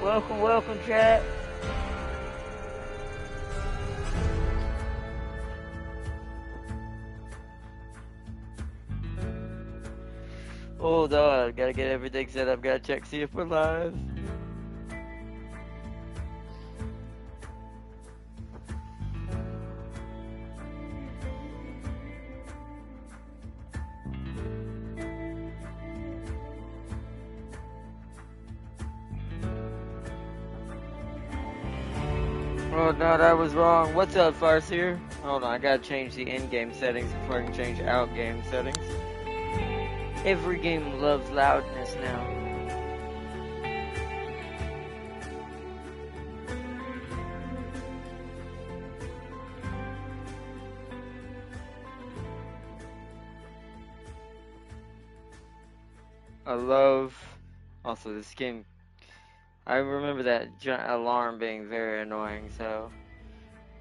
Welcome, welcome, chat. Hold on, gotta get everything set up. Gotta check, see if we're live. Oh no, that was wrong. What's up, Farseer? Hold on, I gotta change the in-game settings before I can change out-game settings. Every game loves loudness now. I love... Also, this game... I remember that alarm being very annoying, so...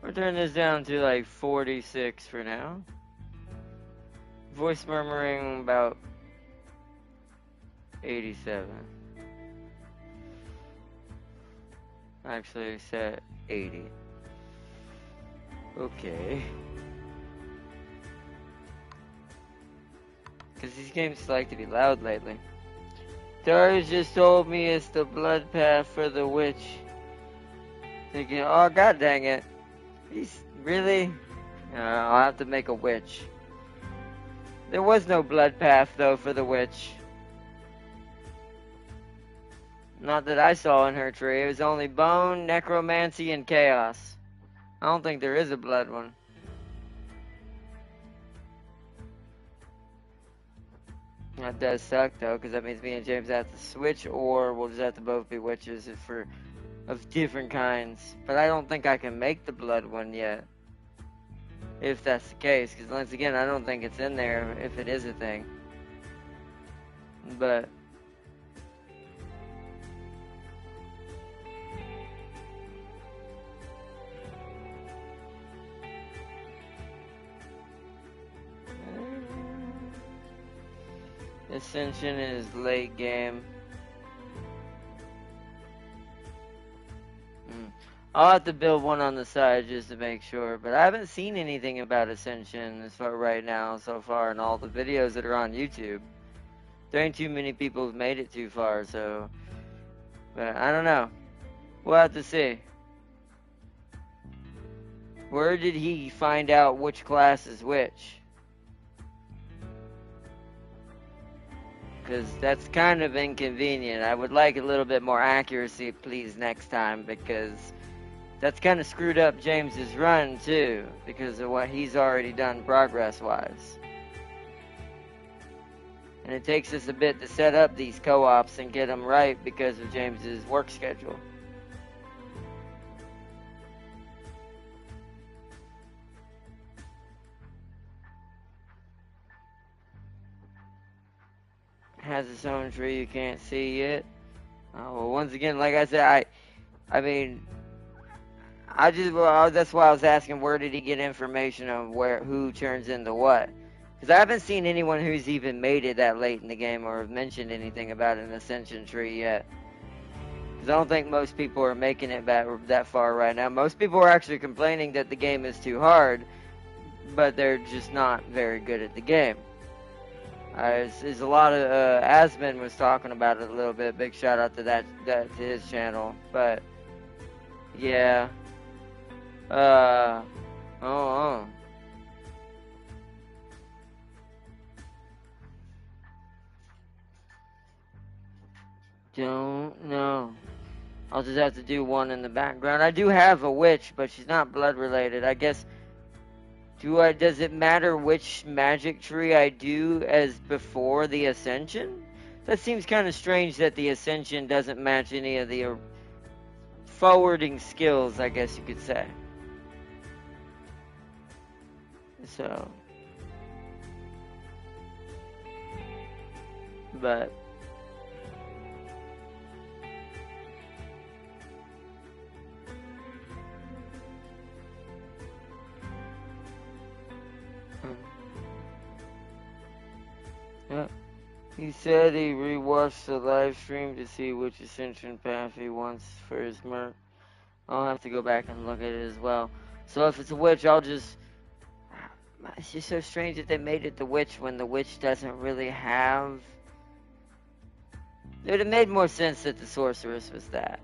We'll turn this down to like 46 for now. Voice murmuring about 87. Actually set 80. Okay. Because these games like to be loud lately. Darius just told me it's the blood path for the witch. Thinking, oh god dang it. He's really? I'll have to make a witch. There was no blood path though for the witch. Not that I saw in her tree. It was only bone, necromancy, and chaos. I don't think there is a blood one. That does suck though, because that means me and James have to switch, or we'll just have to both be witches of different kinds. But I don't think I can make the blood one yet. If that's the case, because once again, I don't think it's in there if it is a thing. But... Ascension is late game. I'll have to build one on the side just to make sure, but I haven't seen anything about Ascension as far right now so far in all the videos that are on YouTube. There ain't too many people who've made it too far, so... But I don't know. We'll have to see. Where did he find out which class is which? Because that's kind of inconvenient. I would like a little bit more accuracy, please, next time, because that's kind of screwed up James's run, too, because of what he's already done progress-wise. And it takes us a bit to set up these co-ops and get them right because of James's work schedule. Has its own tree you can't see yet. Well, once again, like I said, I mean, that's why I was asking where did he get information on who turns into what. Because I haven't seen anyone who's even made it that late in the game or have mentioned anything about an ascension tree yet. Because I don't think most people are making it that far right now. Most people are actually complaining that the game is too hard, but they're just not very good at the game. There's a lot of Asmin was talking about it a little bit. Big shout out to that to his channel. But yeah, don't know. I'll just have to do one in the background. I do have a witch, but she's not blood related. I guess. Does it matter which magic tree I do as before the Ascension? That seems kind of strange that the Ascension doesn't match any of the forwarding skills, I guess you could say. So. But. Yeah. He said he rewatched the live stream to see which ascension path he wants for his merc. I'll have to go back and look at it as well. So if it's a witch, I'll just... It's just so strange that they made it the witch when the witch doesn't really have... It would have made more sense that the sorceress was that.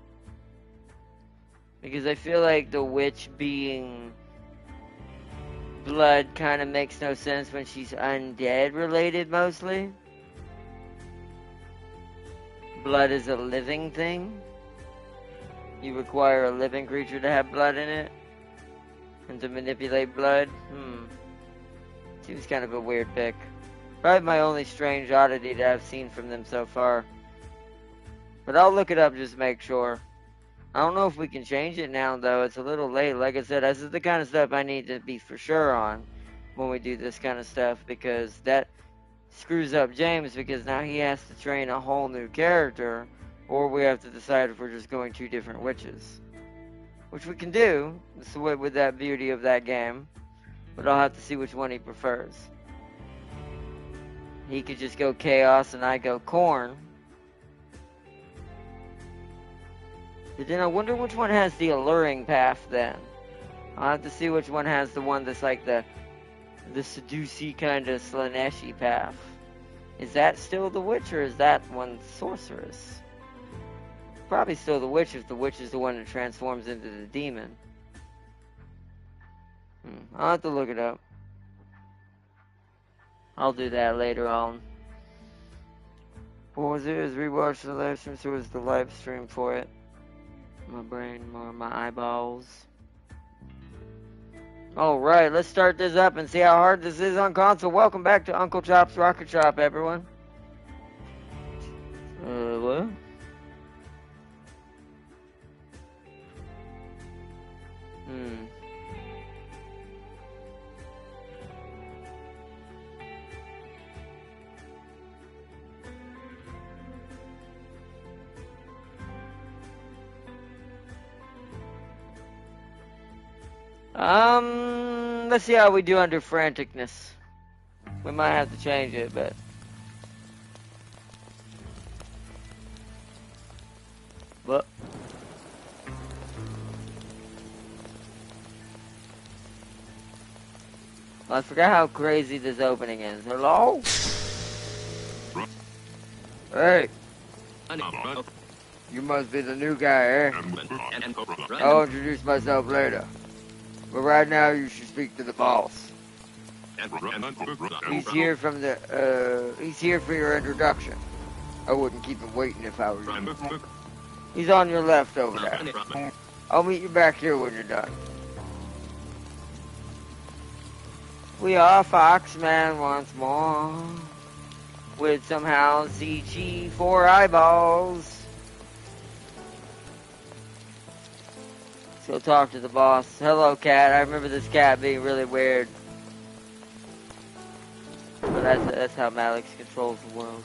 Because I feel like the witch being blood kind of makes no sense when she's undead related mostly. Blood is a living thing. You require a living creature to have blood in it. And to manipulate blood. Seems kind of a weird pick. Probably my only strange oddity that I've seen from them so far. But I'll look it up just to make sure. I don't know if we can change it now, though. It's a little late. Like I said, this is the kind of stuff I need to be for sure on when we do this kind of stuff, because that screws up James, because now he has to train a whole new character, or we have to decide if we're just going 2 different witches. Which we can do, with that beauty of that game, but I'll have to see which one he prefers. He could just go Chaos and I go Corn. But then I wonder which one has the alluring path then. I'll have to see which one has the one that's like the seducey kind of Slaneshi path. Is that still the witch, or is that one sorceress? Probably still the witch if the witch is the one that transforms into the demon. I'll have to look it up. I'll do that later on. What was it? It was rewatch the live stream, so it was the live stream for it. My brain, more my eyeballs. Alright, let's start this up and see how hard this is on console. Welcome back to Uncle Chop's Rocket Shop, everyone. What? Let's see how we do under franticness. We might have to change it, but... What? I forgot how crazy this opening is. Hello? Hey! You must be the new guy, eh? I'll introduce myself later. But right now you should speak to the boss. He's here from he's here for your introduction. I wouldn't keep him waiting if I were you. He's on your left over there. I'll meet you back here when you're done. We are Foxman once more. With somehow CG 4 eyeballs. Let's go talk to the boss. Hello, cat. I remember this cat being really weird. But that's how Malix controls the world.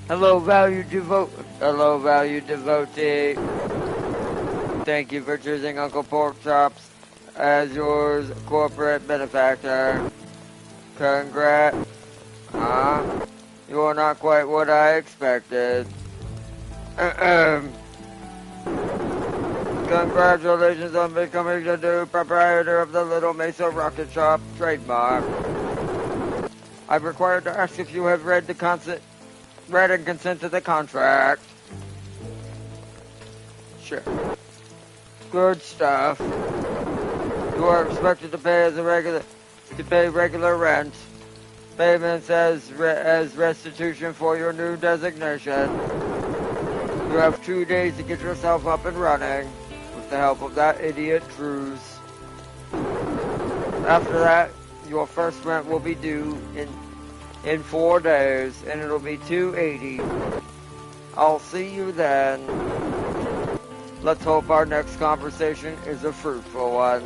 Hello, valued devotee. Thank you for choosing Uncle Pork Chops as yours corporate benefactor. Congrats. You are not quite what I expected. Congratulations on becoming the new proprietor of the Little Mesa Rocket Shop trademark. I'm required to ask if you have read and consent to the contract. Sure. Good stuff. You are expected to pay regular rent. Payments as restitution for your new designation. You have 2 days to get yourself up and running. With the help of that idiot Drews. After that, your first rent will be due in 4 days, and it'll be $280. I'll see you then. Let's hope our next conversation is a fruitful one.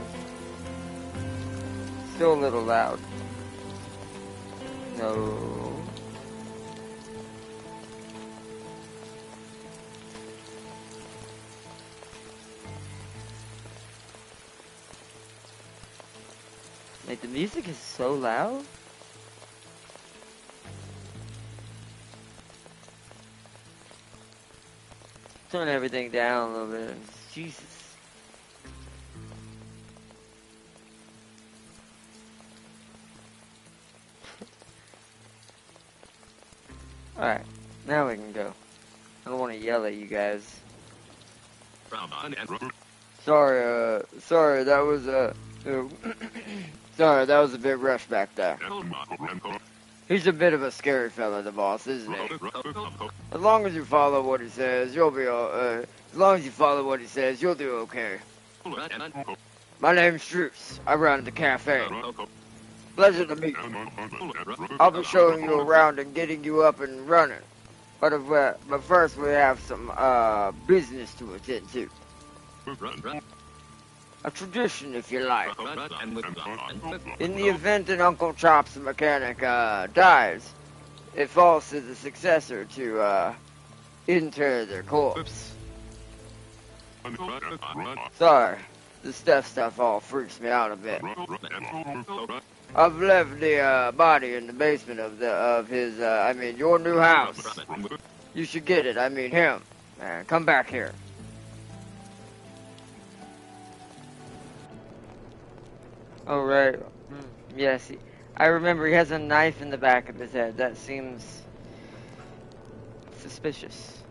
Still a little loud. No. Like, the music is so loud. Turn everything down a little bit. Jesus. Alright, now we can go. I don't want to yell at you guys. Sorry, that was, sorry, that was a bit rushed back there. He's a bit of a scary fella, the boss, isn't he? As long as you follow what he says, you'll be as long as you follow what he says, you'll do okay. My name's Struce. I run the cafe. Pleasure to meet you. I'll be showing you around and getting you up and running. But first we have some, business to attend to. A tradition, if you like. In the event that Uncle Chops the mechanic, dies, it falls to the successor to, inter their corpse. Sorry, the stuff all freaks me out a bit. I've left the, body in the basement of his, your new house. You should get it, him. Come back here. Oh, right. Yes, I remember he has a knife in the back of his head. That seems suspicious.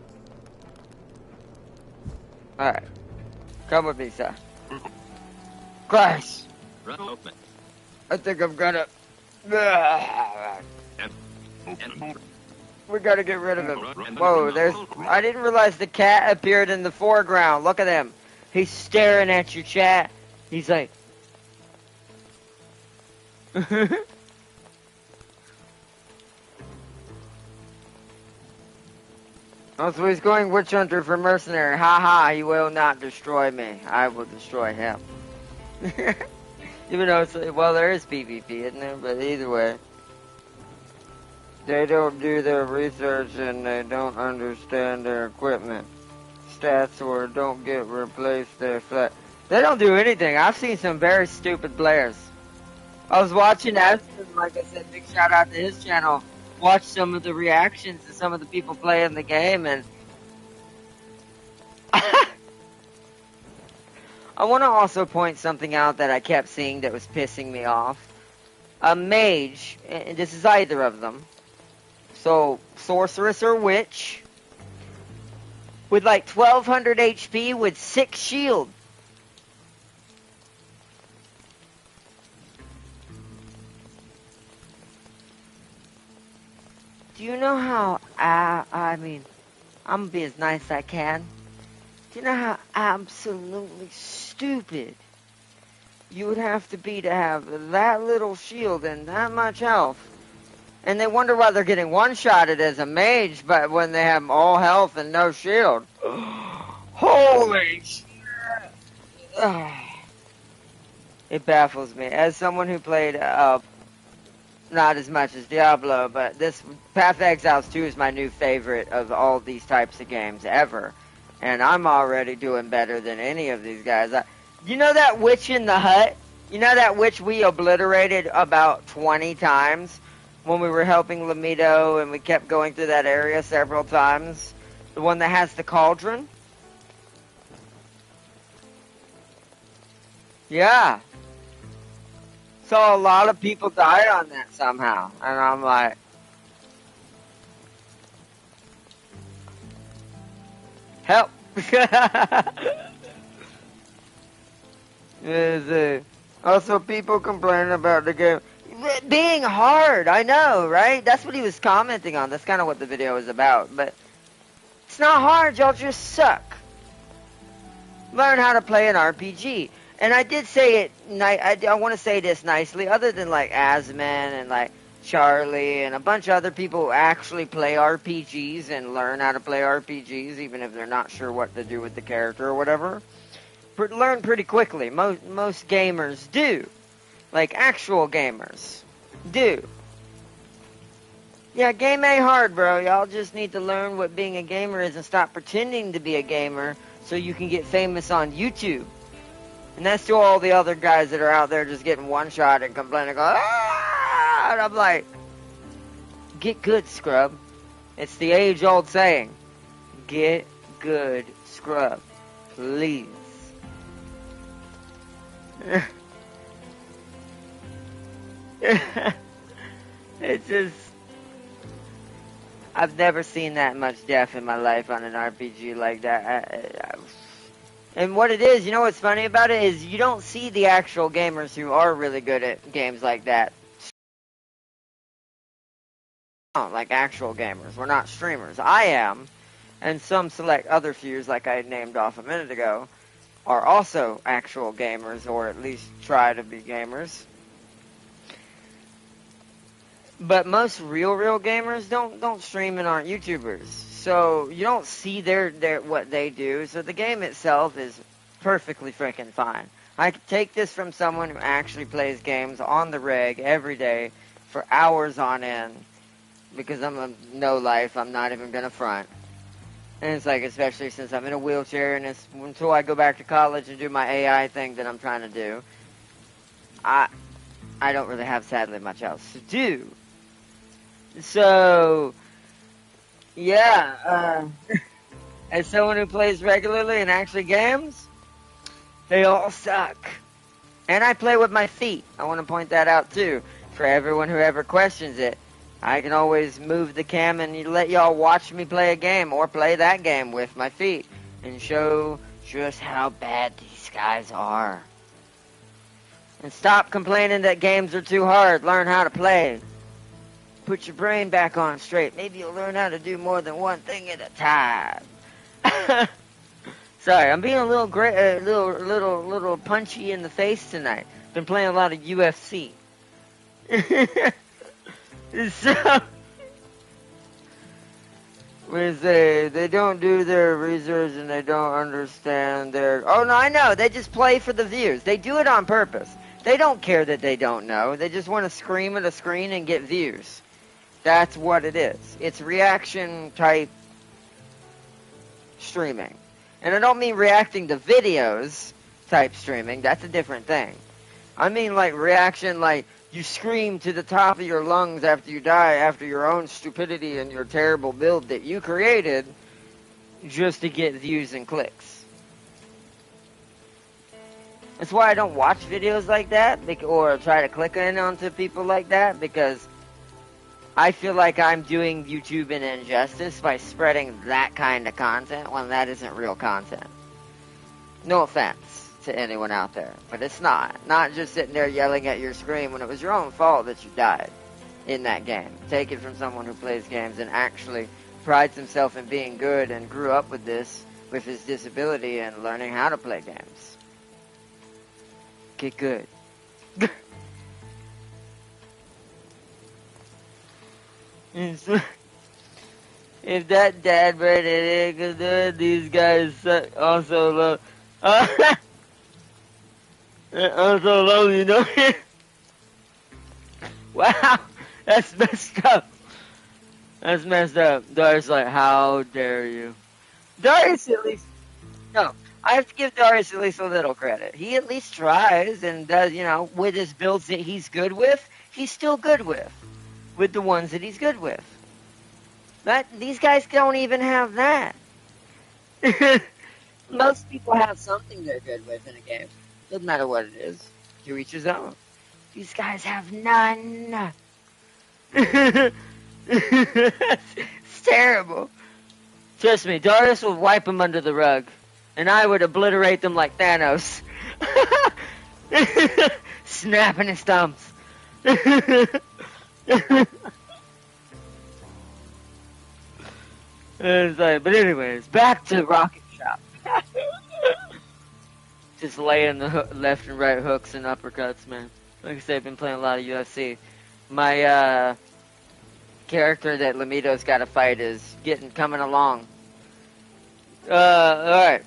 Alright. Come with me, sir. Christ! I think I'm gonna... We gotta get rid of him. Whoa, I didn't realize the cat appeared in the foreground. Look at him. He's staring at you, chat. He's like... Oh, so he's going witch hunter for mercenary. Ha ha, he will not destroy me. I will destroy him. Even though it's, well, there is PvP, isn't there? But either way. They don't do their research and they don't understand their equipment. Stats or don't get replaced their flat. They don't do anything. I've seen some very stupid players. I was watching Aston, like I said, big shout out to his channel. Watch some of the reactions to some of the people playing the game, and I want to also point something out that I kept seeing that was pissing me off. A mage, and this is either of them, so sorceress or witch, with like 1200 HP with 6 shield. Do you know how, I'm gonna be as nice as I can. Do you know how absolutely stupid you would have to be to have that little shield and that much health? And they wonder why they're getting one-shotted as a mage, but when they have all health and no shield. Holy shit! It baffles me. As someone who played, not as much as Diablo, but this Path of Exiles 2 is my new favorite of all these types of games ever. And I'm already doing better than any of these guys. You know that witch in the hut? You know that witch we obliterated about 20 times when we were helping Lamido and we kept going through that area several times? The one that has the cauldron? Yeah. Saw a lot of people die on that somehow. And I'm like... Help! Also, people complaining about the game being hard. I know, right? That's what he was commenting on. That's kind of what the video was about. But it's not hard. Y'all just suck. Learn how to play an RPG. And I did say it, I want to say this nicely, other than like Asman and like Charlie and a bunch of other people who actually play RPGs and learn how to play RPGs, even if they're not sure what to do with the character or whatever. Learn pretty quickly. Most gamers do. Like actual gamers do. Yeah, game ain't hard, bro. Y'all just need to learn what being a gamer is and stop pretending to be a gamer so you can get famous on YouTube. And that's to all the other guys that are out there just getting one shot and complaining, going, ah! And I'm like, get good, scrub. It's the age-old saying, get good scrub. Please. It's just... I've never seen that much death in my life on an RPG like that. And what it is, you know what's funny about it, is you don't see the actual gamers who are really good at games like that. Like actual gamers. We're not streamers. I am, and some select other fews, like I named off a minute ago, are also actual gamers, or at least try to be gamers. But most real gamers don't stream and aren't YouTubers. So you don't see their what they do. So the game itself is perfectly freaking fine. I could take this from someone who actually plays games on the reg every day for hours on end. Because I'm a no-life, I'm not even gonna front. And it's like, especially since I'm in a wheelchair, and it's until I go back to college and do my AI thing that I'm trying to do, I don't really have, sadly, much else to do. So, yeah, as someone who plays regularly and actually games, they all suck. And I play with my feet. I want to point that out, too, for everyone who ever questions it. I can always move the cam and let y'all watch me play a game or play that game with my feet and show just how bad these guys are. And stop complaining that games are too hard. Learn how to play. Put your brain back on straight. Maybe you'll learn how to do more than one thing at a time. Sorry, I'm being a little little punchy in the face tonight. Been playing a lot of UFC. So, they don't do their research and they don't understand their... Oh, no, I know. They just play for the views. They do it on purpose. They don't care that they don't know. They just want to scream at a screen and get views. That's what it is. It's reaction type streaming. And I don't mean reacting to videos type streaming. That's a different thing. I mean like reaction like... You scream to the top of your lungs after you die, after your own stupidity and your terrible build that you created, just to get views and clicks. That's why I don't watch videos like that, or try to click in onto people like that, because I feel like I'm doing YouTube an injustice by spreading that kind of content when that isn't real content. No offense to anyone out there, but it's not just sitting there yelling at your screen when it was your own fault that you died in that game. Take it from someone who plays games and actually prides himself in being good and grew up with this, with his disability and learning how to play games. Get good. If that dad brain ain't gonna do it, these guys also love. Also love, you know. Wow, that's messed up. That's messed up. Darius like, how dare you? Darius at least, no, I have to give Darius at least a little credit. He at least tries and does, you know, with his builds that he's good with, he's still good with the ones that he's good with. These guys don't even have that. Most people have something they're good with in a game. Doesn't matter what it is. To each his own. These guys have none. It's terrible. Trust me, Darius will wipe them under the rug. And I would obliterate them like Thanos. Snapping his thumbs. It's like, but anyways, back to Rocket Shop. Just laying the left and right hooks and uppercuts, man. Like I said, I've been playing a lot of UFC. My character that Lamito's got to fight is coming along. Alright.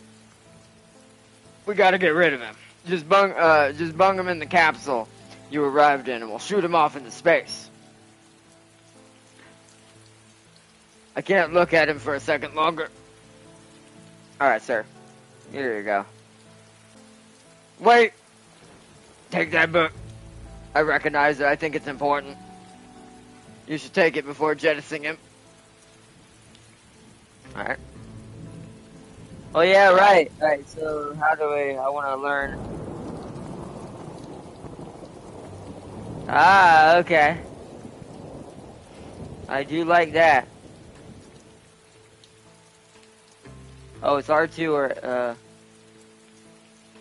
We gotta get rid of him. Just bung him in the capsule you arrived in and we'll shoot him off into space. I can't look at him for a second longer. Alright, sir. Here you go. Wait! Take that book. I recognize it. I think it's important. You should take it before jettisoning him. Alright. Oh yeah, right, right. So how do I want to learn? Ah, okay. I do like that. Oh, it's R2 or,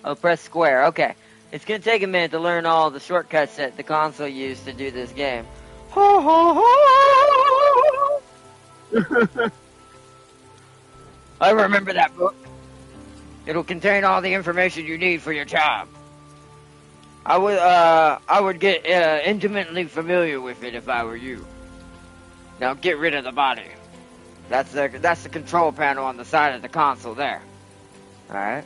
oh, press square. Okay. It's gonna take a minute to learn all the shortcuts that the console used to do this game. Ho, ho, ho! I remember that book. It'll contain all the information you need for your job. I would get intimately familiar with it if I were you. Now get rid of the body. That's the control panel on the side of the console there. Alright.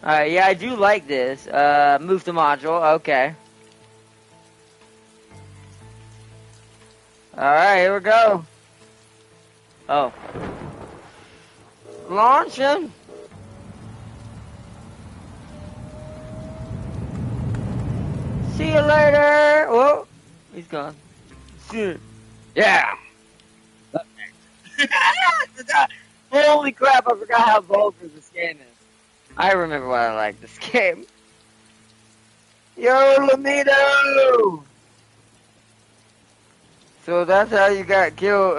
Alright, yeah, I do like this. Move to module, okay. Alright, here we go. Oh. Launching. See you later. Oh, he's gone. Yeah. Holy crap, I forgot how vulgar this game is. I remember why I like this game. Yo, Lamido! So that's how you got killed,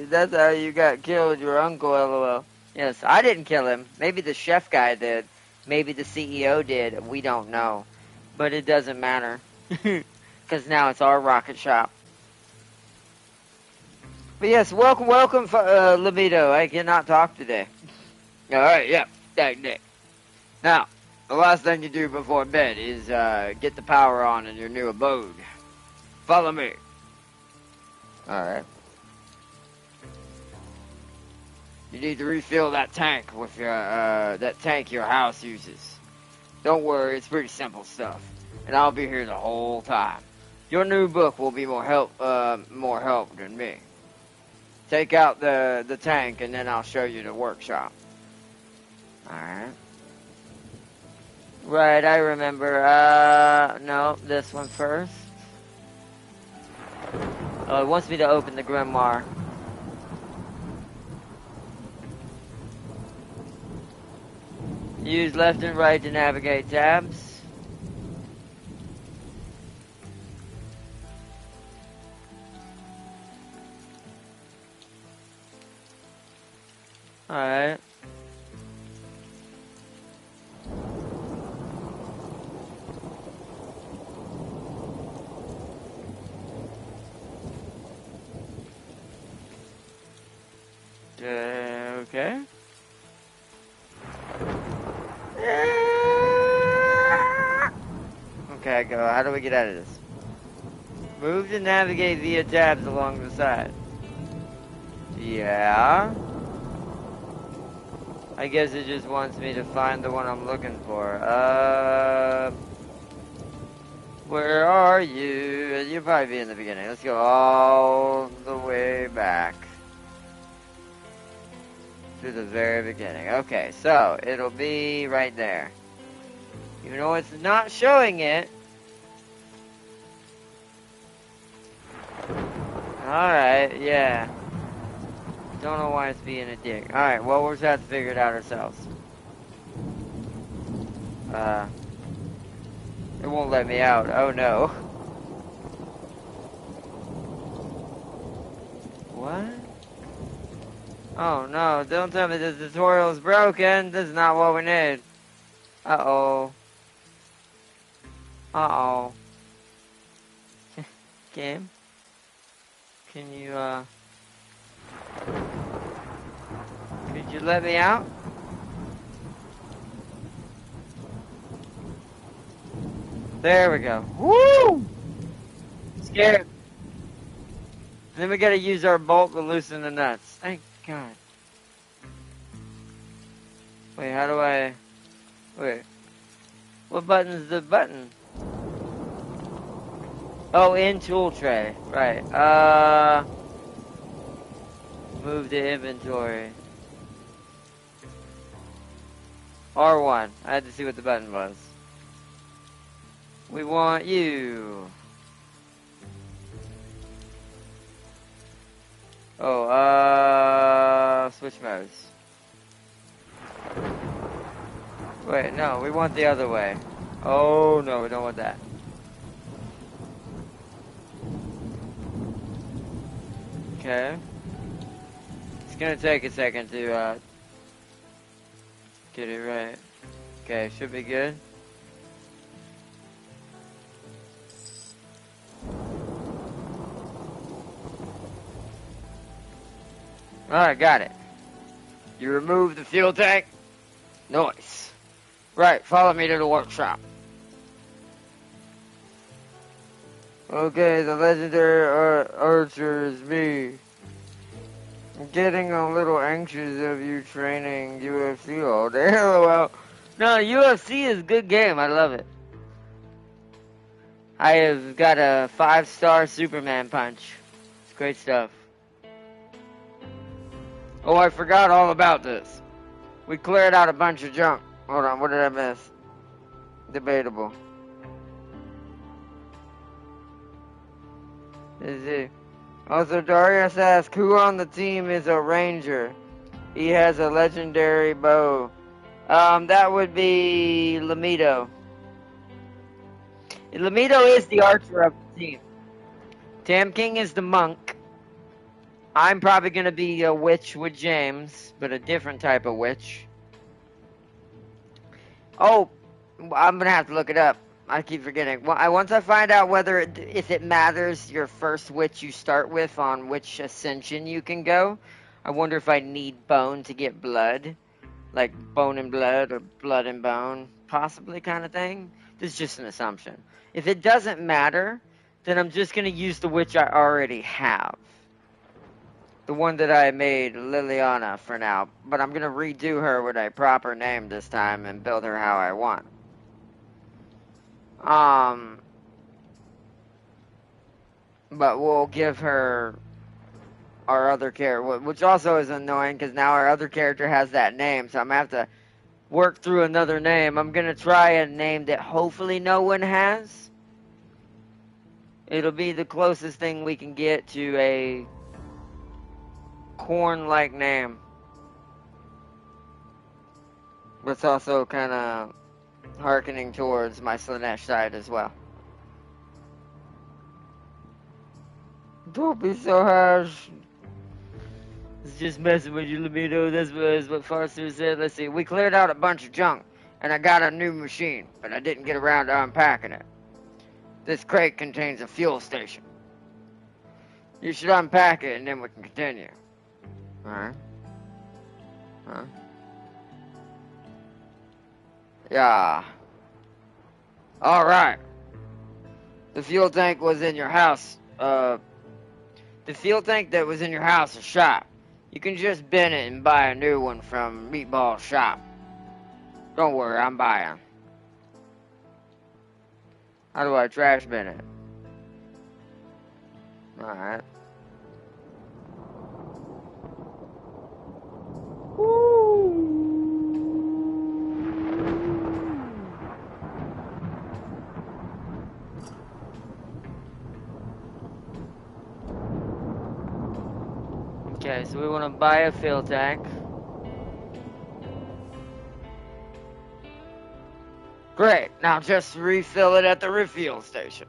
that's how you got killed, your uncle, LOL. Yes, I didn't kill him. Maybe the chef guy did. Maybe the CEO did. We don't know. But it doesn't matter. Because now it's our rocket shop. But yes, welcome, Libido. I cannot talk today. Alright, yeah, that day. Now, the last thing you do before bed is get the power on in your new abode. Follow me. Alright. You need to refill that tank with your that tank your house uses. Don't worry, it's pretty simple stuff. And I'll be here the whole time. Your new book will be more help than me. Take out the tank and then I'll show you the workshop. Alright. Right, I remember. No, this one first. Oh, it wants me to open the grimoire. Use left and right to navigate tabs. Alright. Okay. Okay, go. How do we get out of this? Move to navigate via tabs along the side. Yeah. I guess it just wants me to find the one I'm looking for. Where are you? You'll probably be in the beginning. Let's go all the way back to the very beginning. Okay, so it'll be right there. Even though it's not showing it. Alright, yeah. Don't know why it's being a dick. Alright, well, we'll just have to figure it out ourselves. It won't let me out. Oh no. What? Oh no, don't tell me this tutorial is broken. This is not what we need. Uh-oh. Uh-oh. Game? Can you, could you let me out? There we go. Woo! Scared. And then we gotta use our bolt to loosen the nuts. Thank God. Wait, how do I... Wait. What button's the button? Oh, in tool tray. Right. Move to inventory. R1. I had to see what the button was. We want you. Oh, Switch modes. Wait, no, we want the other way. Oh, no, we don't want that. Okay. It's gonna take a second to, get it right. Okay, should be good. Alright, got it. You remove the fuel tank? Nice. Right, follow me to the workshop. Okay, the legendary archer is me. I'm getting a little anxious of you training UFC all day. LOL. No, UFC is a good game. I love it. I have got a 5-star Superman punch. It's great stuff. Oh, I forgot all about this. We cleared out a bunch of junk. Hold on, what did I miss? Debatable. Is he? Also, Darius asks, who on the team is a ranger? He has a legendary bow. That would be Lamido. Lamido is the archer of the team. Tam King is the monk. I'm probably going to be a witch with James, but a different type of witch. Oh, I'm going to have to look it up. I keep forgetting. Well, once I find out if it matters your first witch you start with on which ascension you can go, I wonder if I need bone to get blood. Like bone and blood or blood and bone, possibly kind of thing. This is just an assumption. If it doesn't matter, then I'm just going to use the witch I already have. The one that I made, Liliana, for now. But I'm going to redo her with a proper name this time and build her how I want. But we'll give her our other character, which also is annoying because now our other character has that name, so I'm going to have to work through another name. I'm going to try a name that hopefully no one has. It'll be the closest thing we can get to a corn-like name. But it's also kind of hearkening towards my Slanesh side as well. Don't be so harsh. It's just messing with you, Lamido. That's what Farsu said. Let's see. We cleared out a bunch of junk, and I got a new machine, but I didn't get around to unpacking it. This crate contains a fuel station. You should unpack it, and then we can continue. Alright. Huh? Yeah. Alright. The fuel tank was in your house. The fuel tank that was in your house is shop. You can just bin it and buy a new one from Meatball Shop. Don't worry, I'm buying. How do I trash bin it? Alright. Okay, so we want to buy a fuel tank. Great, now just refill it at the refuel station.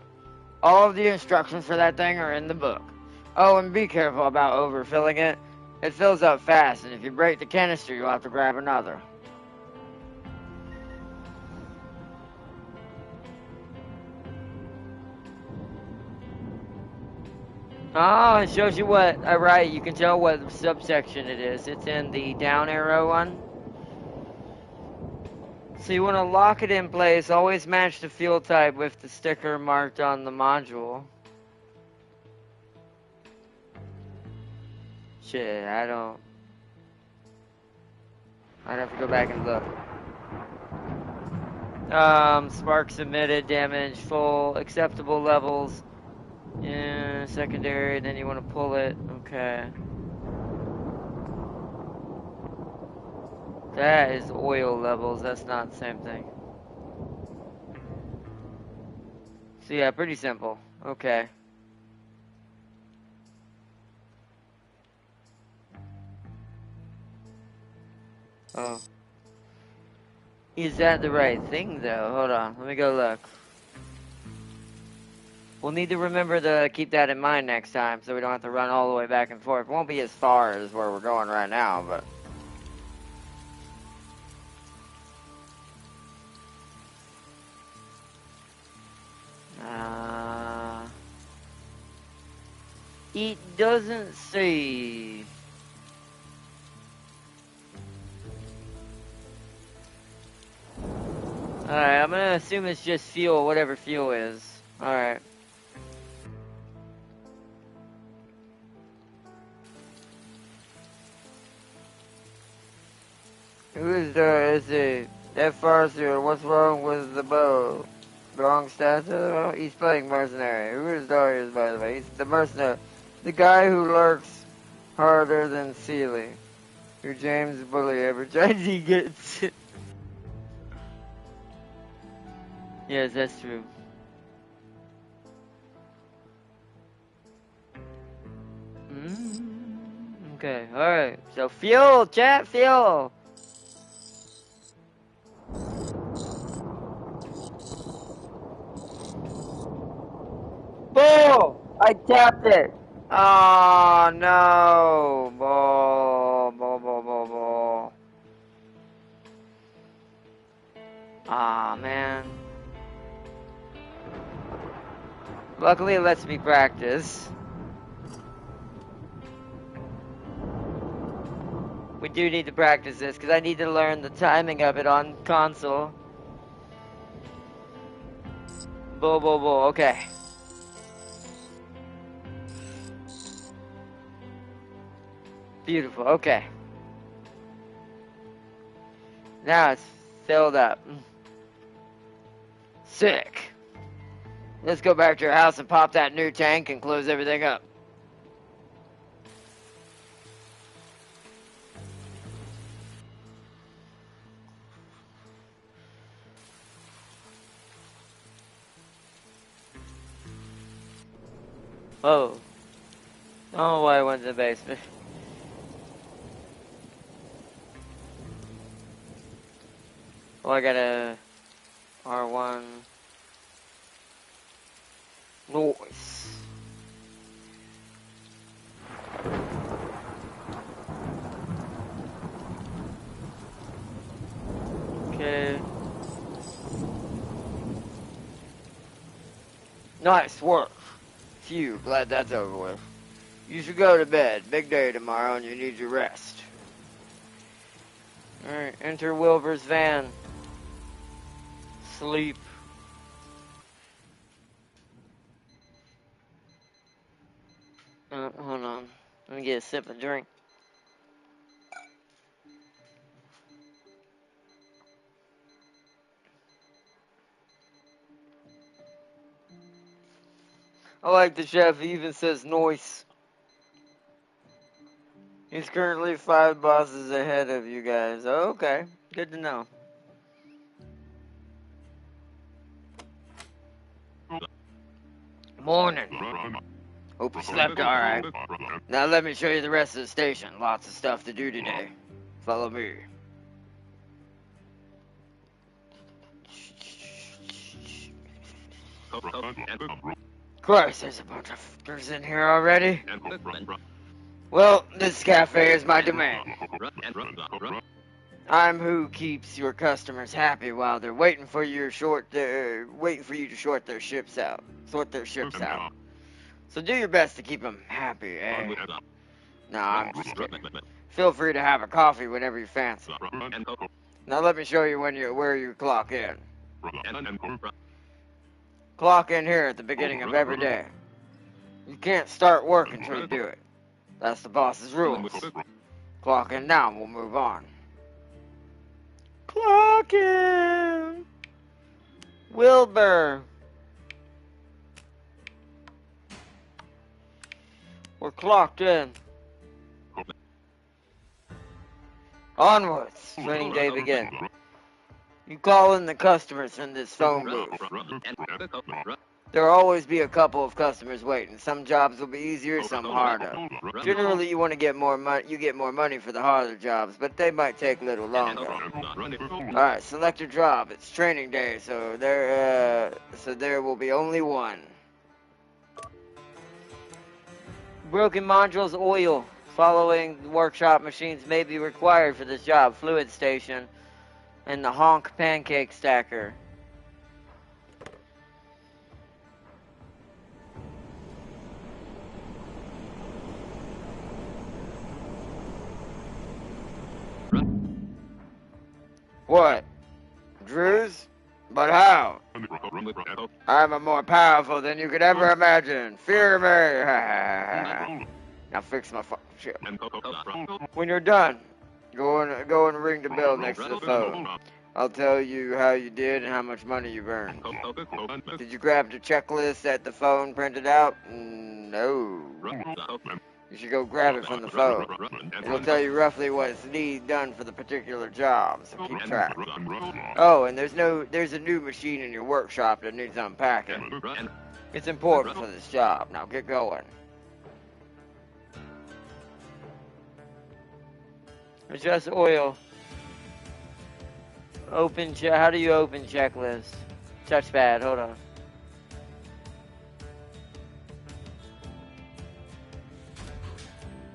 All of the instructions for that thing are in the book. Oh, and be careful about overfilling it. It fills up fast, and if you break the canister, you'll have to grab another. Oh, it shows you what, right, you can tell what subsection it is. It's in the down arrow one. So you want to lock it in place, always match the fuel type with the sticker marked on the module. Shit, I'd have to go back and look. Sparks emitted, damage, full, acceptable levels. Yeah, secondary, then you want to pull it. Okay. That is oil levels, that's not the same thing. So yeah, pretty simple. Okay. Oh. Is that the right thing, though? Hold on. Let me go look. We'll need to remember to keep that in mind next time so we don't have to run all the way back and forth. It won't be as far as where we're going right now, but... It doesn't say... Alright, I'm gonna assume it's just fuel, whatever fuel is. Alright. Who is there? Is it that Farseer? What's wrong with the bow? Wrong stats? Oh, he's playing mercenary. Who is Darius, by the way? He's the mercenary. The guy who lurks harder than Sealy. Who James Bully every time he gets it. Yes, that's true. Okay, alright. So fuel, chat, fuel. Bull! I tapped it. Oh no. Bull, bull, bull, bull, bull. Aw, man. Luckily it lets me practice. We do need to practice this, because I need to learn the timing of it on console. Bull, bull, bull, okay. Beautiful, okay. Now it's filled up. Sick. Let's go back to your house and pop that new tank and close everything up. Oh. I don't know why I went to the basement. Oh, I got a R1. Noise. Okay. Nice work. Phew, glad that's over with. You should go to bed. Big day tomorrow and you need your rest. Alright, enter Wilbur's van. Sleep. Hold on. Let me get a sip of drink. I like the chef. He even says noise. He's currently 5 bosses ahead of you guys. Oh, okay. Good to know. Morning. Hope you slept alright. Now let me show you the rest of the station. Lots of stuff to do today. Follow me. Christ, there's a bunch of fuckers in here already. Well, this cafe is my domain. I'm who keeps your customers happy while they're waiting for you to sort their ships out. So do your best to keep them happy, eh? Nah, I'm just kidding. Feel free to have a coffee whenever you fancy. Now let me show you where you clock in. Clock in here at the beginning of every day. You can't start work until you do it. That's the boss's rules. Clock in now and we'll move on. Clock in! Wilbur! We're clocked in. Onwards. Training day begins. You call in the customers in this phone booth. There'll always be a couple of customers waiting. Some jobs will be easier, some harder. Generally, you want to get more money. You get more money for the harder jobs, but they might take a little longer. All right, select your job. It's training day, so there will be only one. Broken modules, oil. Following workshop machines may be required for this job: fluid station and the honk pancake stacker. What? Drews? But how? I'm more powerful than you could ever imagine. Fear me. Now fix my shit. When you're done, go and ring the bell next to the phone. I'll tell you how you did and how much money you earned. Did you grab the checklist at the phone printed out? No. You should go grab it from the phone. It'll tell you roughly what's done for the particular job, so keep track. Oh, and there's a new machine in your workshop that needs unpacking. It's important for this job. Now get going. Adjust oil. How do you open checklist? Touchpad, hold on.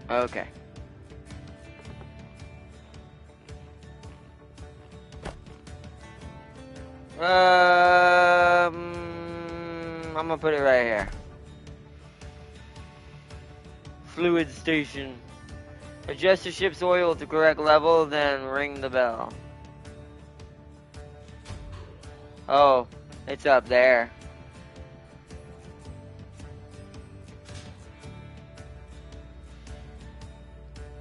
Okay. I'm gonna put it right here. Fluid station. Adjust the ship's oil to correct level, then ring the bell. Oh, it's up there.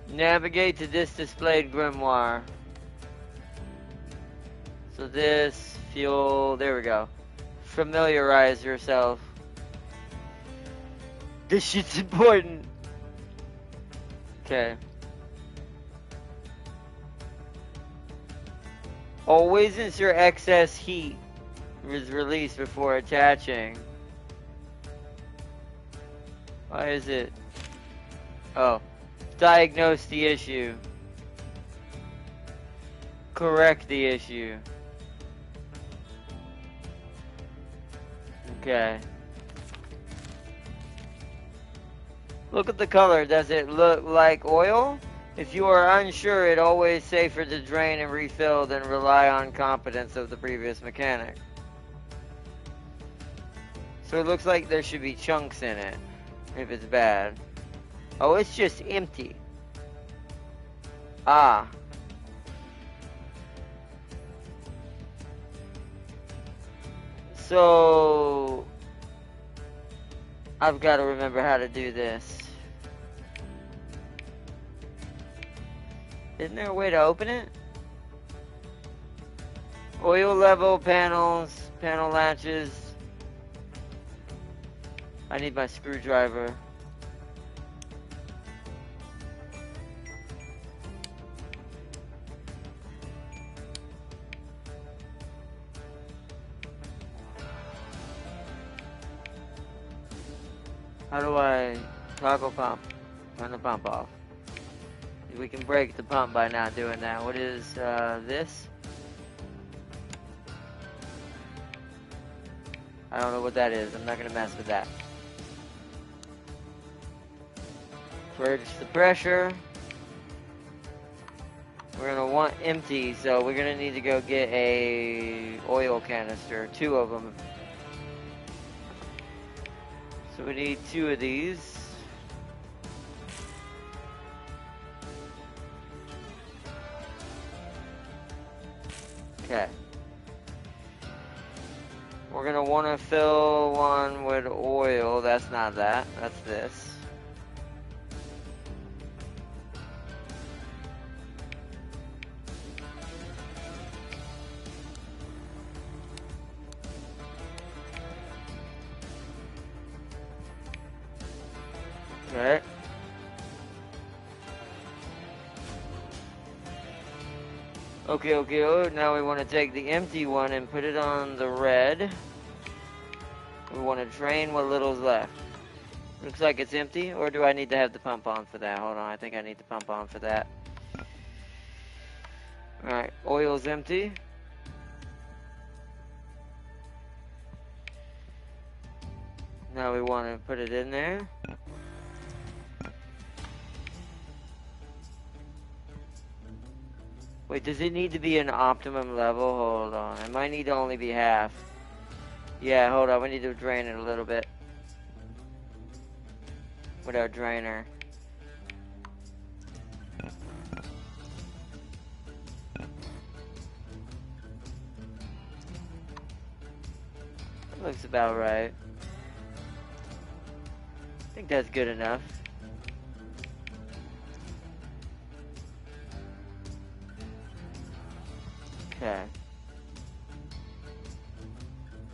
Navigate to this displayed grimoire. So this, fuel, there we go. Familiarize yourself. This shit's important. Okay. Always ensure excess heat is released before attaching. Why is it? Oh. Diagnose the issue. Correct the issue. Okay. Look at the color. Does it look like oil? If you are unsure, it's always safer to drain and refill than rely on competence of the previous mechanic. So it looks like there should be chunks in it, if it's bad. Oh, it's just empty. Ah. So I've got to remember how to do this. Isn't there a way to open it? Oil level, panels, panel latches. I need my screwdriver. How do I toggle pump? Turn the pump off. We can break the pump by not doing that. What is this? I don't know what that is. I'm not gonna mess with that. Purge the pressure. We're gonna want empty, so we're gonna need to go get a oil canister, 2 of them. So we need 2 of these. Okay. We're gonna want to fill one with oil. That's not that. That's this. Okay. Okay. Oh, now we want to take the empty one and put it on the red. We want to drain what little's left. Looks like it's empty, or do I need to have the pump on for that? Hold on, I think I need the pump on for that. Alright, oil's empty. Now we want to put it in there. Wait, does it need to be an optimum level? Hold on, it might need to only be half. Yeah, hold on, we need to drain it a little bit. With our drainer. That looks about right. I think that's good enough. Okay.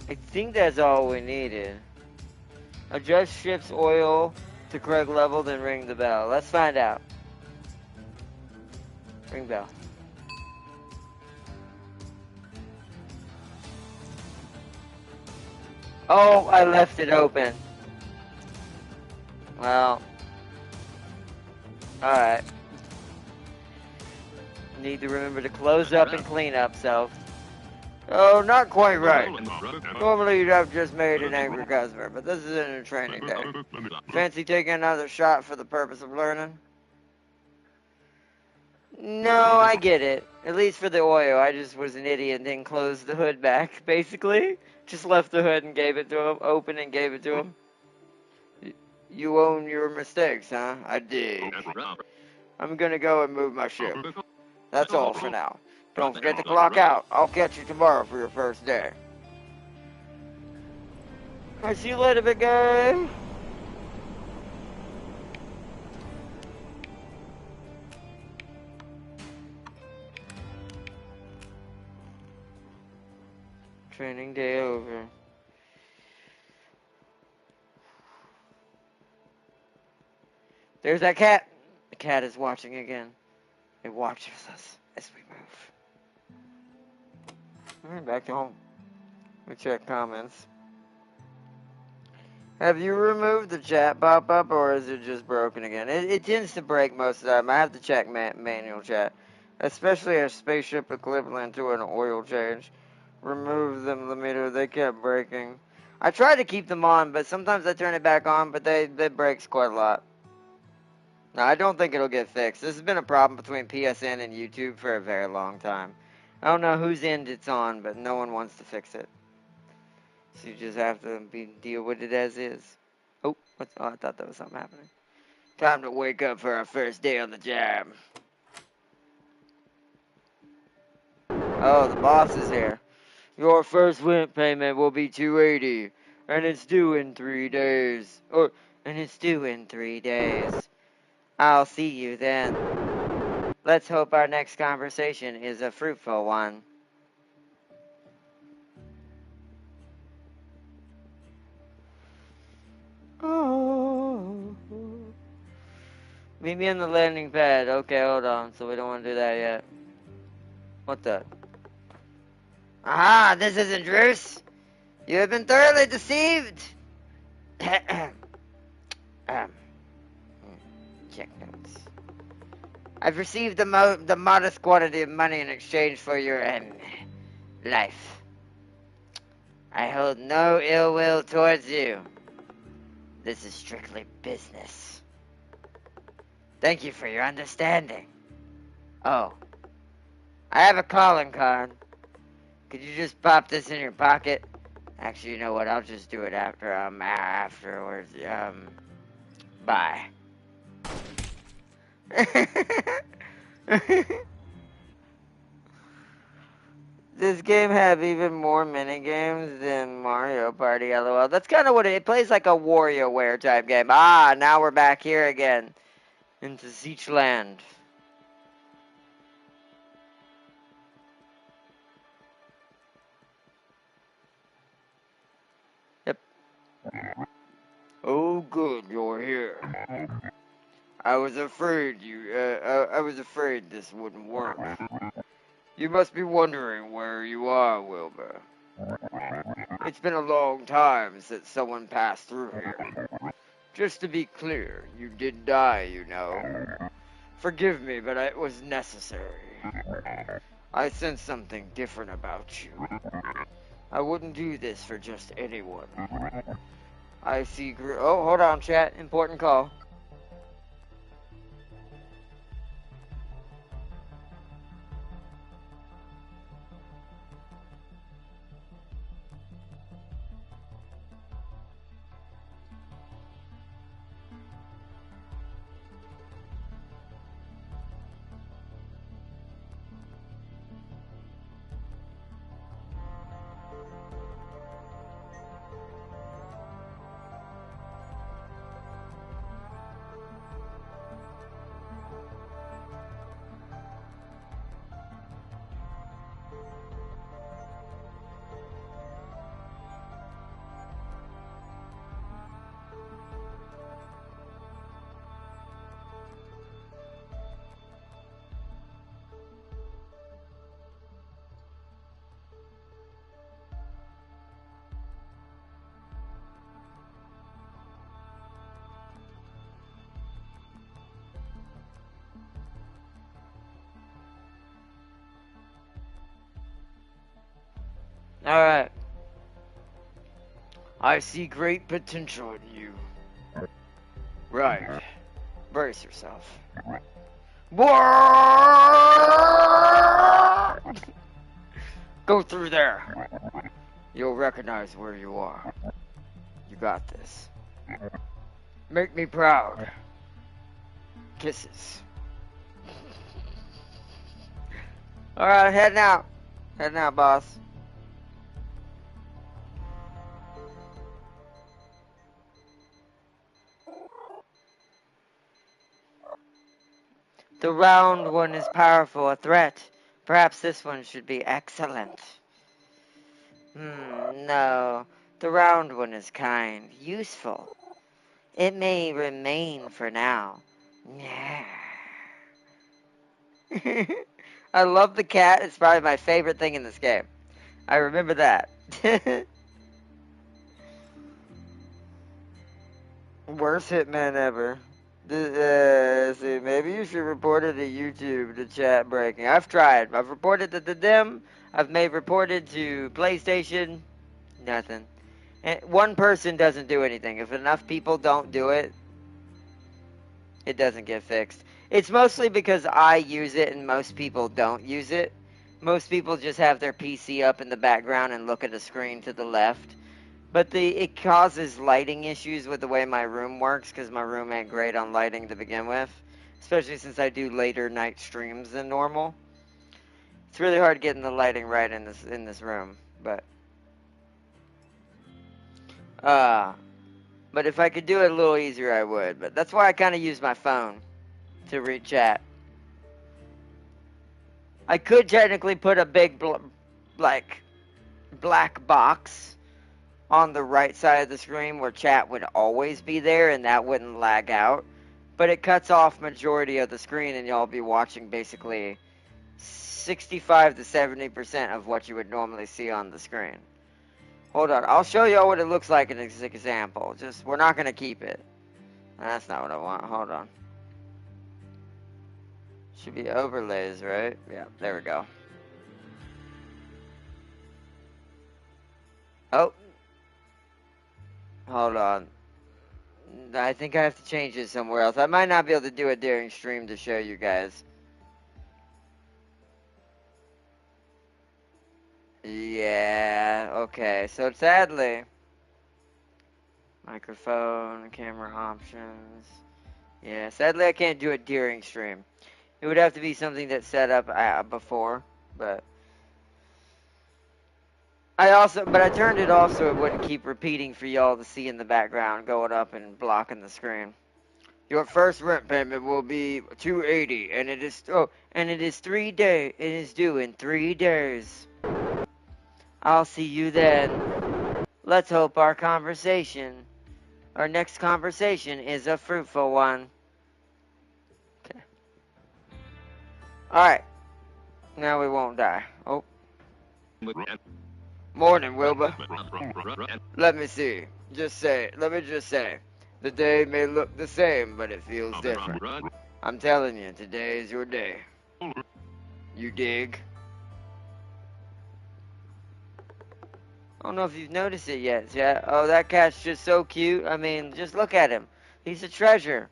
I think that's all we needed. Adjust ship's oil to correct level, then ring the bell. Let's find out. Ring bell. Oh, I left it open. Well. Alright. Need to remember to close up and clean up, so. Oh, not quite right. Normally you'd have just made an angry customer, but this isn't a training day. Fancy taking another shot for the purpose of learning? No, I get it. At least for the oil, I just was an idiot and didn't close the hood back, basically. Just left the hood and gave it to him, open and gave it to him. You own your mistakes, huh? I did. I'm gonna go and move my ship. That's all for now. Don't forget to clock out. I'll catch you tomorrow for your first day. I'll see you later, big guy. Training day over. There's that cat. The cat is watching again. It watches us as we move. Alright, back to home. We check comments. Have you removed the chat pop-up, or is it just broken again? It tends to break most of the time. I have to check manual chat. Especially a spaceship equivalent to an oil change. Remove them, Lamita. They kept breaking. I try to keep them on, but sometimes I turn it back on, but they breaks quite a lot. No, I don't think it'll get fixed. This has been a problem between PSN and YouTube for a very long time. I don't know whose end it's on, but no one wants to fix it. So you just have to deal with it as is. Oh, I thought there was something happening. Time to wake up for our first day on the job. Oh, the boss is here. Your first rent payment will be $280, and it's due in 3 days. And it's due in 3 days. I'll see you then. Let's hope our next conversation is a fruitful one. Oh. Meet me on the landing pad. Okay, hold on. So we don't want to do that yet. What the? Aha, this isn't Druce. You have been thoroughly deceived. Check notes. I've received the modest quantity of money in exchange for your life. I hold no ill will towards you. This is strictly business. Thank you for your understanding. Oh, I have a calling card. Could you just pop this in your pocket? Actually, you know what? I'll just do it afterwards. Bye. This game have even more minigames than Mario Party, LOL. That's kind of what it plays, like a WarioWare type game. Ah, now we're back here again. Into Zeechland. Yep. Oh, good, you're here. I was afraid this wouldn't work. You must be wondering where you are, Wilbur. It's been a long time since someone passed through here. Just to be clear, you did die, you know. Forgive me, but it was necessary. I sense something different about you. I wouldn't do this for just anyone. I see oh, hold on, chat. Important call. Alright. I see great potential in you. Right. Brace yourself. Go through there. You'll recognize where you are. You got this. Make me proud. Kisses. Alright, heading out. Heading out, boss. The round one is powerful, a threat. Perhaps this one should be excellent. No. The round one is kind, useful. It may remain for now. I love the cat. It's probably my favorite thing in this game. I remember that. Worst hitman ever. See, maybe you should report it to YouTube, to chat breaking. I've tried. I've reported it to them. I've reported to PlayStation. Nothing. And one person doesn't do anything. If enough people don't do it, it doesn't get fixed. It's mostly because I use it and most people don't use it. Most people just have their PC up in the background and look at a screen to the left. But it causes lighting issues with the way my room works, because my room ain't great on lighting to begin with. Especially since I do later night streams than normal. It's really hard getting the lighting right in this room. But if I could do it a little easier, I would. But that's why I kind of use my phone to read chat. I could technically put a big, black box on the right side of the screen where chat would always be there and that wouldn't lag out. But it cuts off majority of the screen and y'all be watching basically 65 to 70% of what you would normally see on the screen. Hold on, I'll show y'all what it looks like in this example. Just, we're not going to keep it. That's not what I want. Hold on. Should be overlays, right? Yeah, there we go. Oh. Hold on. I think I have to change it somewhere else. I might not be able to do it during stream to show you guys. Yeah, okay. So sadly, microphone, camera options. Yeah, sadly I can't do it during stream. It would have to be something that's set up before, but I turned it off so it wouldn't keep repeating for y'all to see in the background, going up and blocking the screen. Your first rent payment will be $280, and it is 3 days. It is due in 3 days. I'll see you then. Let's hope our next conversation is a fruitful one. Okay. Alright. Now we won't die. Oh. Morning, Wilbur. Let me see. Let me just say. The day may look the same, but it feels different. I'm telling you, today is your day. You dig? I don't know if you've noticed it yet, yeah. Oh, that cat's just so cute. I mean, just look at him. He's a treasure.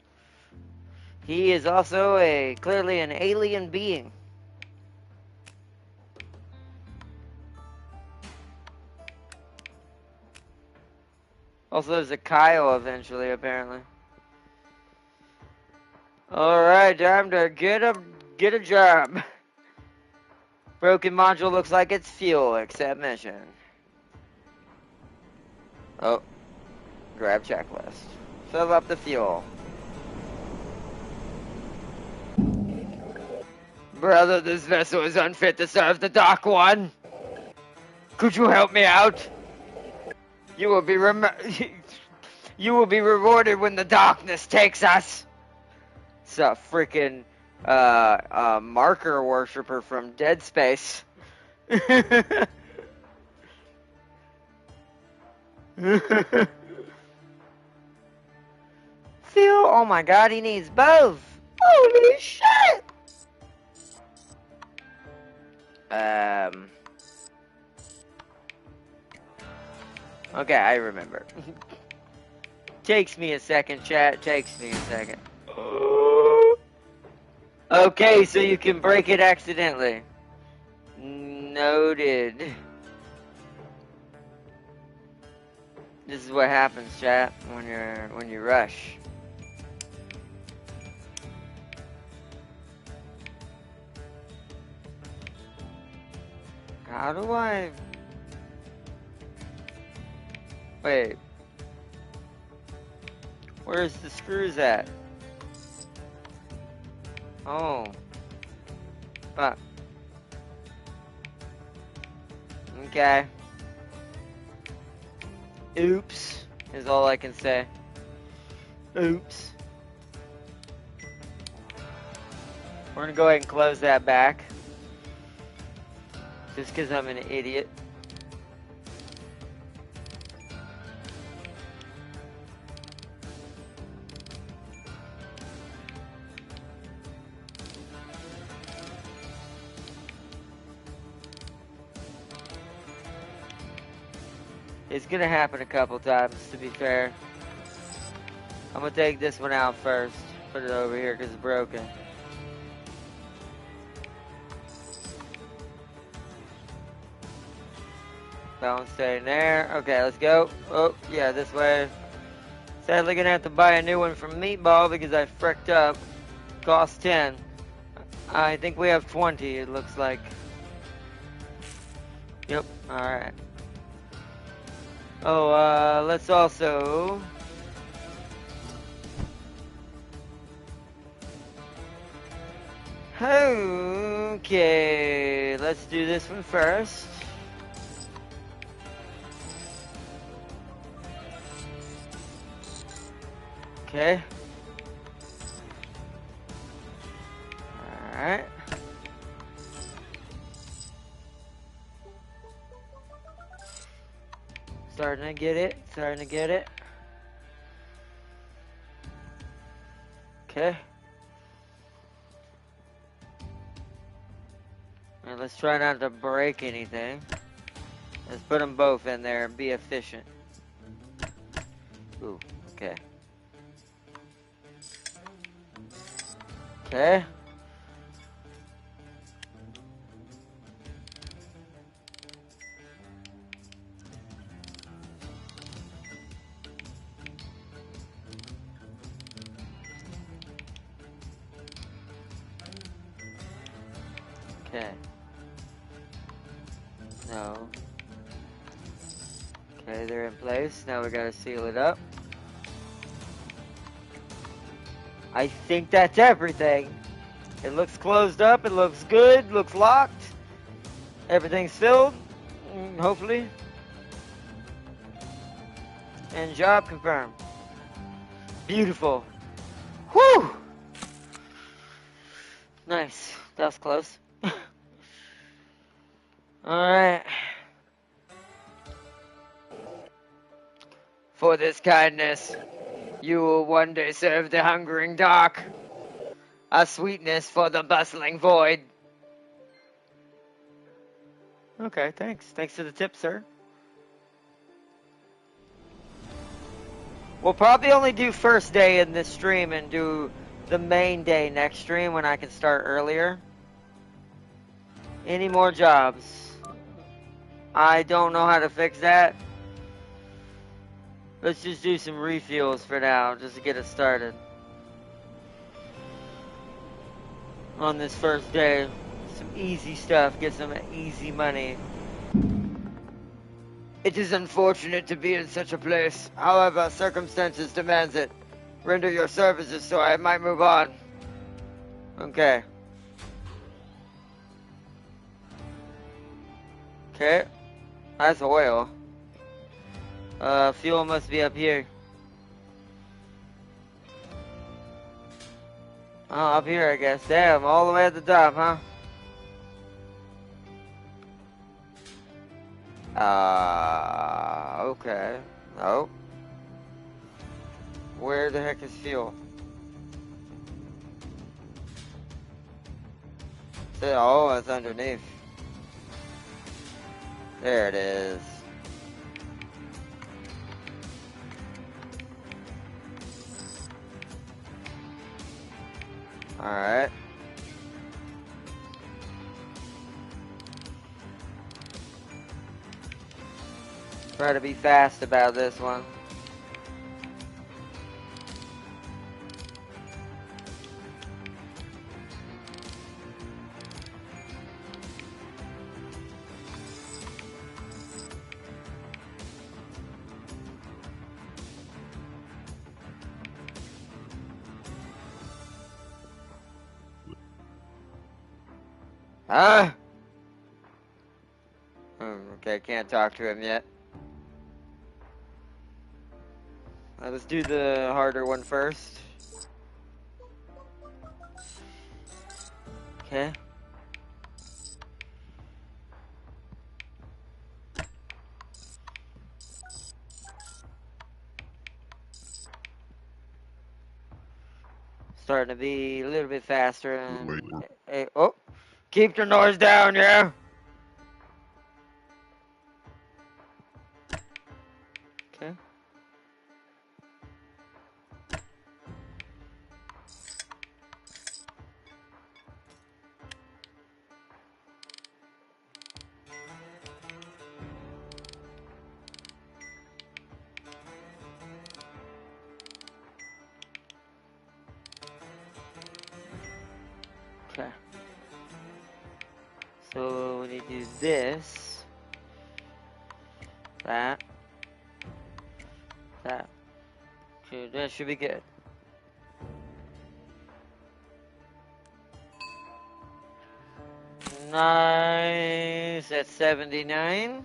He is also clearly an alien being. Also, there's a Kyle eventually, apparently. Alright, time to get a job. Broken module looks like it's fuel, accept mission. Oh, grab checklist. Fill up the fuel. Brother, this vessel is unfit to serve the Dark One. Could you help me out? You will be you will be rewarded when the darkness takes us. It's a freaking marker worshiper from Dead Space. Phil, oh my god, he needs both. Holy shit. Okay, I remember. Takes me a second, chat. Takes me a second. Okay, so you can break it accidentally. Noted. This is what happens, chat, when you rush. How do I... Wait. Where's the screws at? Oh. Fuck. Okay. Oops, is all I can say. Oops. We're gonna go ahead and close that back. Just because I'm an idiot. It's gonna happen a couple times, to be fair. I'm gonna take this one out first. Put it over here because it's broken. That one's staying there. Okay, let's go. Oh, yeah, this way. Sadly gonna have to buy a new one from Meatball because I fricked up. Cost 10. I think we have 20, it looks like. Yep, alright. Oh, let's also... Okay, let's do this one first. Okay. Alright. Starting to get it. Starting to get it. Okay. And let's try not to break anything. Let's put them both in there and be efficient. Ooh, okay. Okay. Okay. No. Okay, they're in place. Now we gotta seal it up. I think that's everything. It looks closed up, it looks good, looks locked. Everything's filled, hopefully. And job confirmed. Beautiful. Whew! Nice. That was close. Alright. for this kindness. You will one day serve the hungering dark. A sweetness for the bustling void. Okay, thanks. Thanks for the tip, sir. We'll probably only do first day in this stream and do the main day next stream when I can start earlier. Any more jobs? I don't know how to fix that. Let's just do some refuels for now, just to get it started. On this first day, some easy stuff, get some easy money. It is unfortunate to be in such a place. However, circumstances demands it. Render your services so I might move on. Okay. Okay. That's oil. Fuel must be up here. Oh, up here, I guess. Damn, all the way at the top, huh? Okay. Oh. Where the heck is fuel? Oh, it's underneath. There it is. Alright. Try to be fast about this one. Huh? Okay, can't talk to him yet. Let's do the harder one first. Okay. Starting to be a little bit faster. And, hey, oh, keep your noise down, yeah? Okay. Okay. So we need to do this. That. Okay, that should be good. Nice. At 79.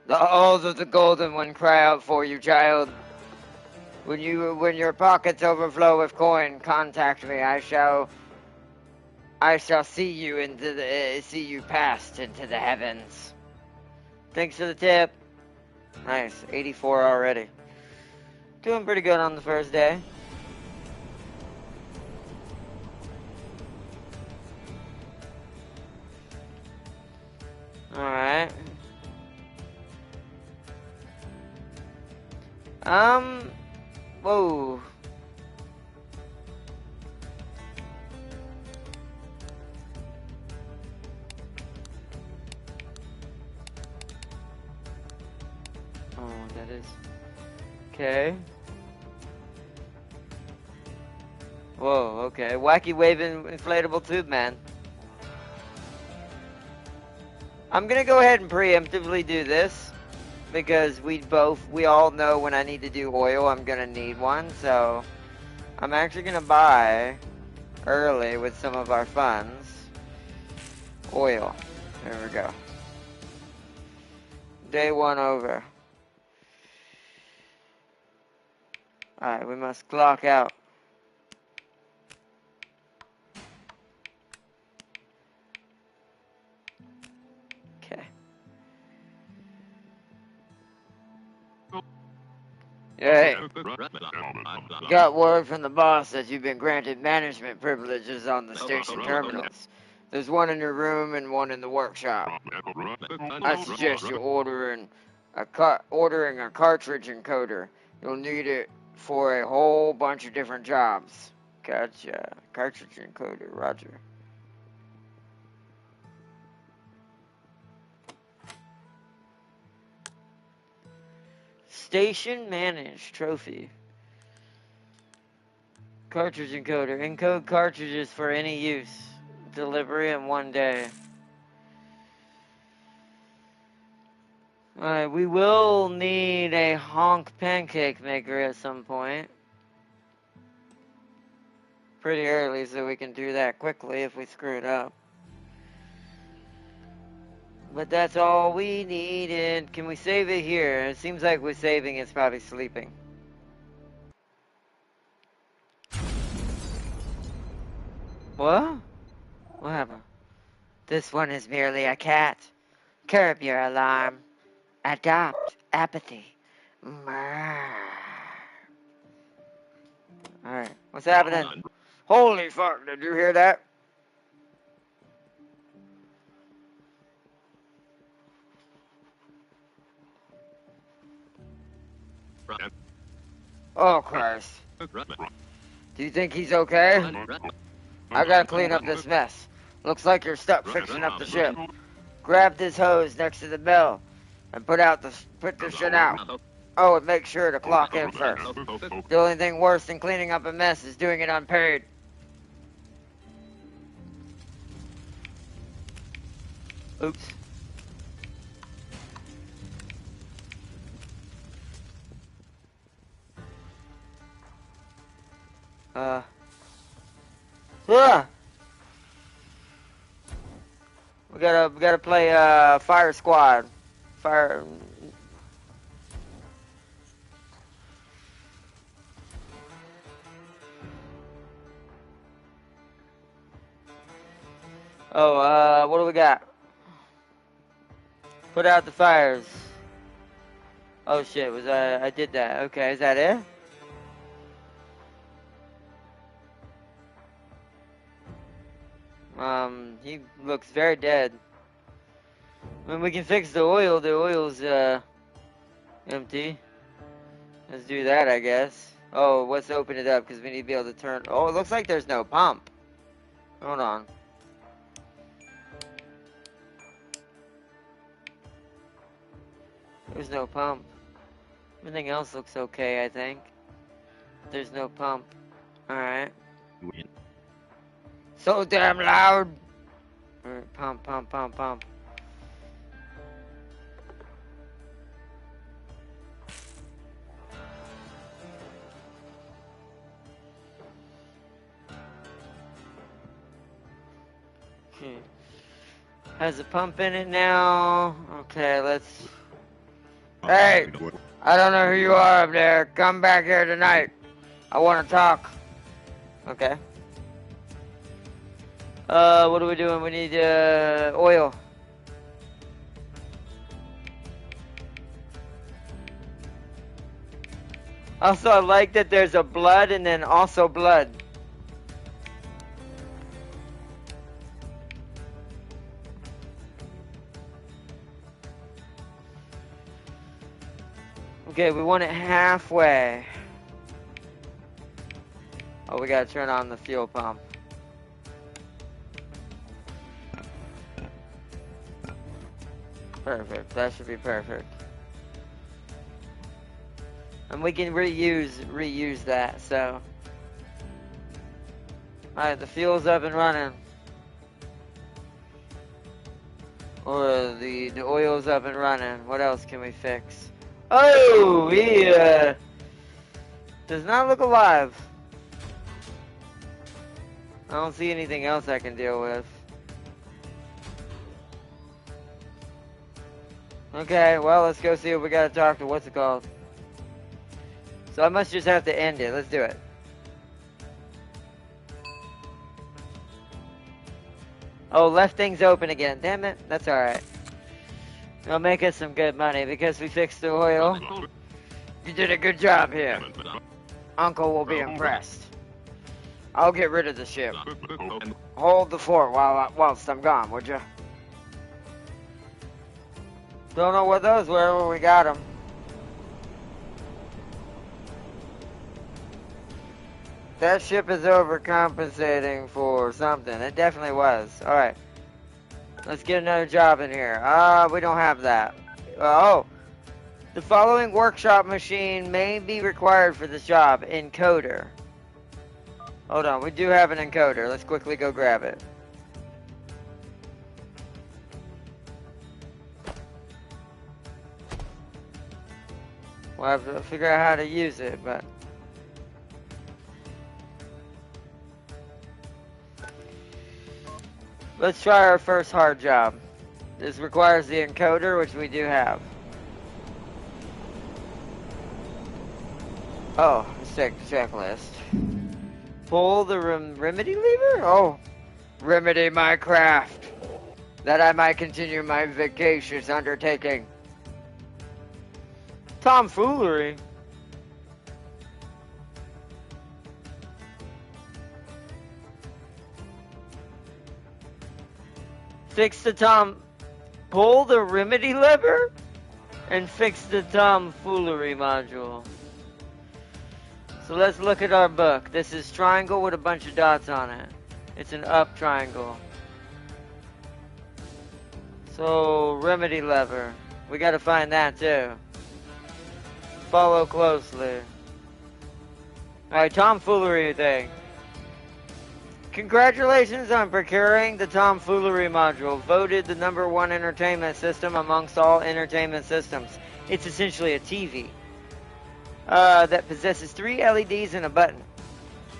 The halls of the Golden One cry out for you, child. When your pockets overflow with coin, contact me. I shall see you past into the heavens. Thanks for the tip. Nice, 84 already. Doing pretty good on the first day. Alright. Whoa. Oh, that is. Okay. Whoa, okay. Wacky waving inflatable tube man. I'm gonna go ahead and preemptively do this. Because we all know when I need to do oil, I'm gonna need one. So, I'm actually gonna buy early with some of our funds oil. There we go. Day one over. Alright, we must clock out. Hey, got word from the boss that you've been granted management privileges on the station terminals. There's one in your room and one in the workshop. I suggest you ordering a cartridge encoder. You'll need it for a whole bunch of different jobs. Gotcha. Cartridge encoder, roger. Station managed trophy. Cartridge encoder. Encode cartridges for any use. Delivery in 1 day. Alright, we will need a honk pancake maker at some point. Pretty early, so we can do that quickly if we screw it up. But that's all we needed. Can we save it here? It seems like we're saving, it's probably sleeping. What? What happened? This one is merely a cat. Curb your alarm. Adopt apathy. Alright, what's happening? Holy fuck, did you hear that? Oh, Christ. Do you think he's okay? I gotta clean up this mess. Looks like you're stuck fixing up the ship. Grab this hose next to the bell and put this shit out. Oh, and make sure to clock in first. The only thing worse than cleaning up a mess is doing it unpaid. Oops. We gotta play Fire Squad. Fire. Oh, what do we got? Put out the fires. Oh shit, I did that. Okay, is that it? He looks very dead. I mean, we can fix the oil. The oil's, empty. Let's do that, I guess. Oh, let's open it up, because we need to be able to turn... Oh, it looks like there's no pump. Hold on. There's no pump. Everything else looks okay, I think. There's no pump. Alright. So damn loud! Alright, pump, pump, pump, pump. Okay. Has a pump in it now. Okay, let's... Hey! I don't know who you are up there. Come back here tonight. I want to talk. Okay. What are we doing? We need, oil. Also, I like that there's a blood and then also blood. Okay, we want it halfway. Oh, we gotta turn on the fuel pump. Perfect, that should be perfect. And we can reuse that, so. Alright, the fuel's up and running. Or the oil's up and running. What else can we fix? Oh, he does not look alive. I don't see anything else I can deal with. Okay, well, let's go see what we gotta talk to. What's it called? So I must just have to end it. Let's do it. Oh, left thing's open again. Damn it. That's alright. It'll make us some good money because we fixed the oil. You did a good job here. Uncle will be impressed. I'll get rid of the ship. Hold the fort whilst I'm gone, would you? Don't know what those were, but we got them. That ship is overcompensating for something. It definitely was. Alright. Let's get another job in here. We don't have that. Oh. The following workshop machine may be required for this job. Encoder. Hold on. We do have an encoder. Let's quickly go grab it. We'll have to figure out how to use it, but... Let's try our first hard job. This requires the encoder, which we do have. Oh, checklist. Pull the remedy lever? Oh, remedy my craft, that I might continue my vacacious undertaking. Tomfoolery. Fix the pull the remedy lever and fix the tomfoolery module. So let's look at our book. This is triangle with a bunch of dots on it. It's an up triangle. So remedy lever. We gotta find that too. Follow closely. Alright, tomfoolery thing. Congratulations on procuring the tomfoolery module. Voted the #1 entertainment system amongst all entertainment systems. It's essentially a TV that possesses 3 LEDs and a button.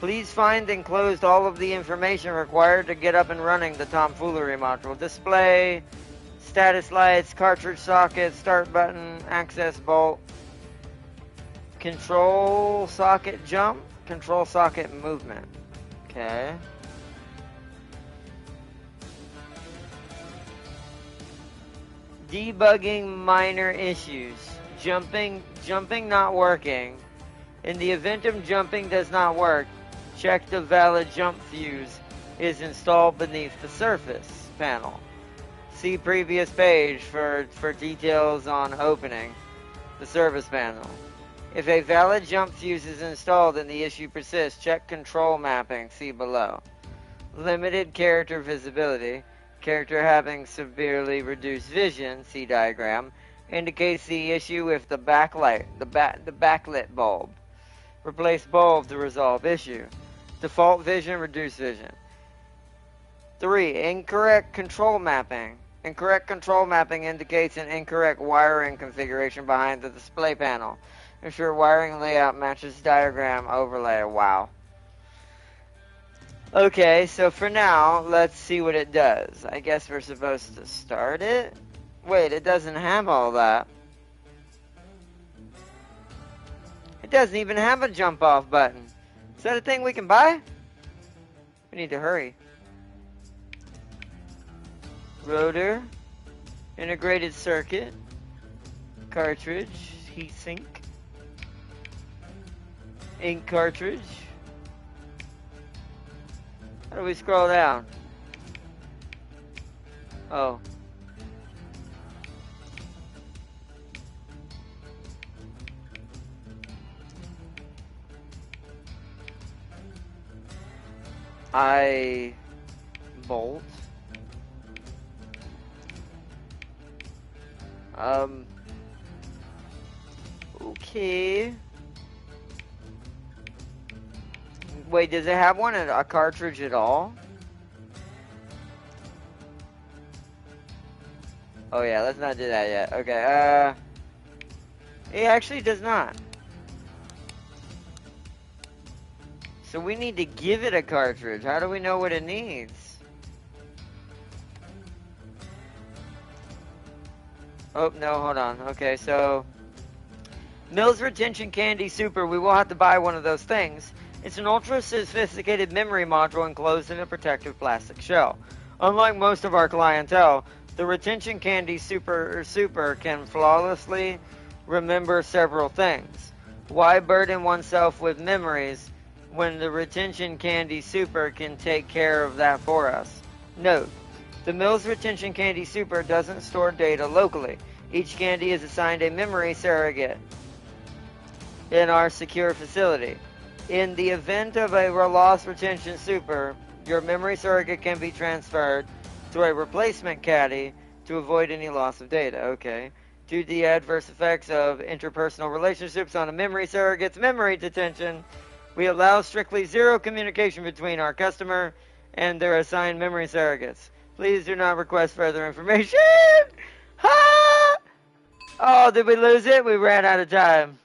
Please find enclosed all of the information required to get up and running the tomfoolery module. Display, status lights, cartridge socket, start button, access bolt, control socket jump, control socket movement. Okay. Debugging minor issues. Jumping not working. In the event of jumping does not work, check the valid jump fuse is installed beneath the surface panel. See previous page for details on opening the service panel. If a valid jump fuse is installed and the issue persists, check control mapping, see below. Limited character visibility. Character having severely reduced vision, see diagram, indicates the issue with the backlight, the backlit bulb. Replace bulb to resolve issue. Default vision, reduce vision. 3. Incorrect control mapping. Incorrect control mapping indicates an incorrect wiring configuration behind the display panel. Ensure wiring layout matches diagram overlay. Wow. Okay, so for now, let's see what it does. I guess we're supposed to start it? Wait, it doesn't have all that. It doesn't even have a jump off button. Is that a thing we can buy? We need to hurry. Rotor, integrated circuit, cartridge, heatsink, ink cartridge. How do we scroll down? Oh. Bolt. Okay. Wait, does it have a cartridge at all? Oh yeah, let's not do that yet. Okay, it actually does not. So we need to give it a cartridge. How do we know what it needs? Oh, no, hold on. Okay, so Mills Retention Candy Super, we will have to buy one of those things. It's an ultra-sophisticated memory module enclosed in a protective plastic shell. Unlike most of our clientele, the Retention Candy Super can flawlessly remember several things. Why burden oneself with memories when the retention candy super can take care of that for us? Note, the Mills retention candy super doesn't store data locally. Each candy is assigned a memory surrogate in our secure facility. In the event of a lost retention super, your memory surrogate can be transferred to a replacement caddy to avoid any loss of data. Okay. Due to the adverse effects of interpersonal relationships on a memory surrogate's memory detention, we allow strictly zero communication between our customer and their assigned memory surrogates. Please do not request further information. Ha! Oh, did we lose it? We ran out of time.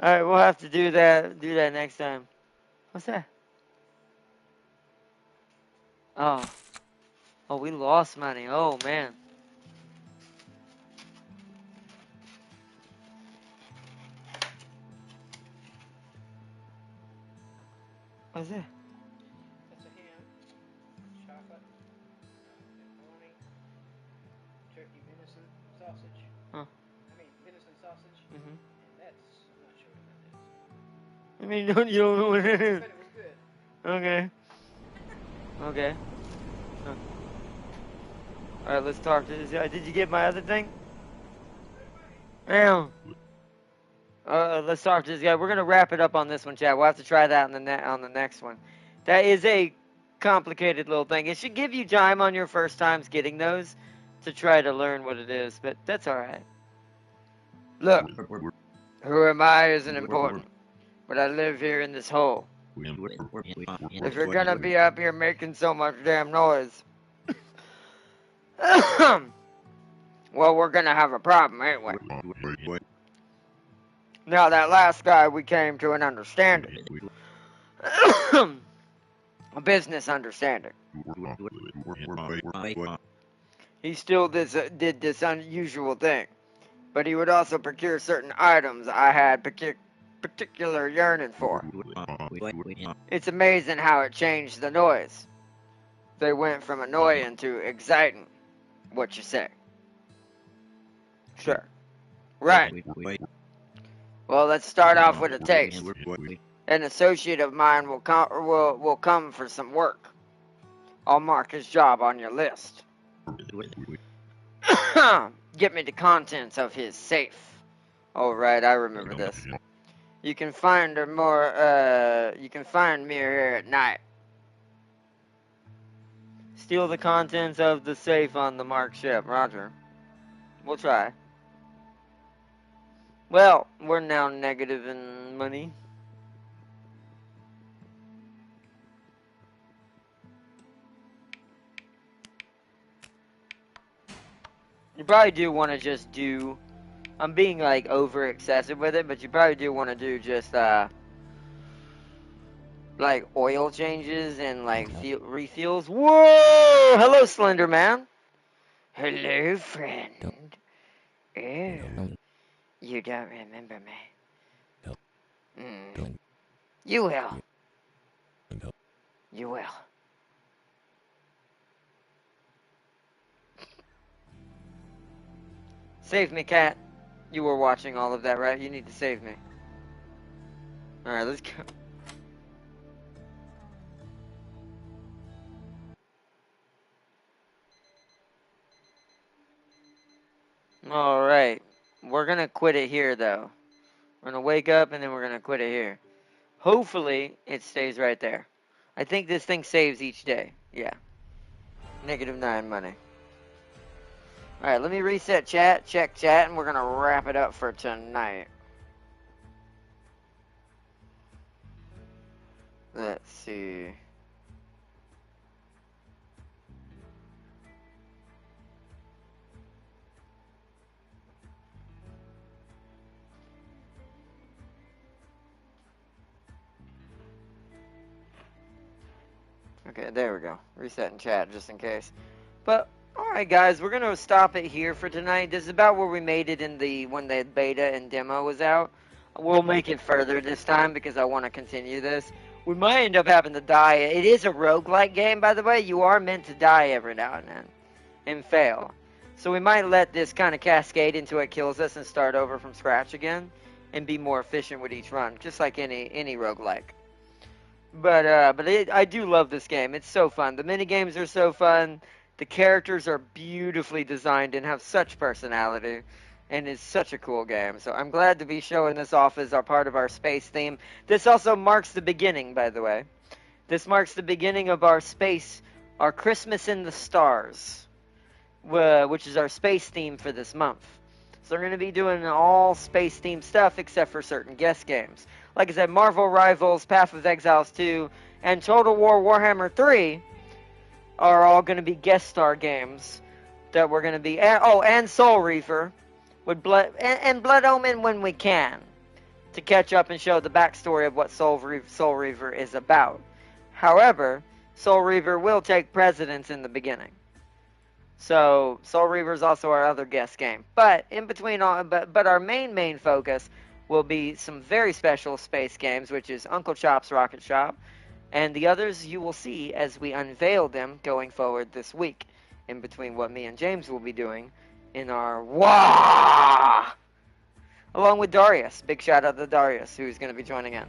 Alright, we'll have to do that next time. What's that? Oh. Oh, we lost money. Oh, man. What's that? That's a ham, chocolate, pepperoni, turkey venison sausage. Huh. I mean, venison sausage. Mm-hmm. And that's, I'm not sure what that is. I mean, you don't know what it is. But it was good. Okay. Okay. Huh. Alright, let's talk to this guy. Did you get my other thing? Damn. Let's talk to this guy. We're gonna wrap it up on this one, chat. We'll have to try that on the next one. That is a complicated little thing. It should give you time on your first times getting those to try to learn what it is, but that's alright. Look, who am I isn't important, but I live here in this hole. If you're gonna be up here making so much damn noise, well, we're gonna have a problem, ain't we? Now, that last guy, we came to an understanding. A business understanding. He still did this unusual thing, but he would also procure certain items I had particular yearning for. It's amazing how it changed the noise. They went from annoying to exciting. What you say? Sure. Right. Well, let's start off with a taste. An associate of mine will come for some work. I'll mark his job on your list. Get me the contents of his safe. Oh, right, I remember this. You can find me here at night. Steal the contents of the safe on the marked ship. Roger. We'll try. Well, we're now negative in money. You probably do want to just do... I'm being, like, over excessive with it, but you probably do want to do just, like, oil changes and, like, refuels. Whoa! Hello, Slender Man. Hello, friend. Oh, you don't remember me. You will. You will. Save me, cat. You were watching all of that, right? You need to save me. Alright, let's go. Alright. We're gonna quit it here, though. We're gonna wake up, and then we're gonna quit it here. Hopefully, it stays right there. I think this thing saves each day. Yeah. -9 money. Alright, let me reset chat, check chat, and we're gonna wrap it up for tonight. Let's see. Okay, there we go. Reset in chat just in case. But alright guys, we're gonna stop it here for tonight. This is about where we made it in when the beta and demo was out. We'll make it further this time because I want to continue this. We might end up having to die. It is a roguelike game, by the way. You are meant to die every now and then and fail. So we might let this kind of cascade until it kills us and start over from scratch again and be more efficient with each run, just like any roguelike. But I do love this game. It's so fun. The mini games are so fun. The characters are beautifully designed and have such personality, and it's such a cool game. So I'm glad to be showing this off as our part of our space theme. This also marks the beginning, by the way. This marks the beginning of our space, our Christmas in the Stars, which is our space theme for this month. So we're going to be doing all space themed stuff except for certain guest games. Like I said, Marvel Rivals, Path of Exiles 2, and Total War Warhammer 3 are all going to be guest star games that we're going to be. And Soul Reaver with and Blood Omen when we can, to catch up and show the backstory of what Soul Reaver is about. However, Soul Reaver will take precedence in the beginning. So Soul Reaver is also our other guest game. But in between but our main focus will be some very special space games, which is Uncle Chop's Rocket Shop, and the others you will see as we unveil them going forward this week, in between what me and James will be doing in our WAH! Along with Darius. Big shout out to Darius, who's going to be joining in.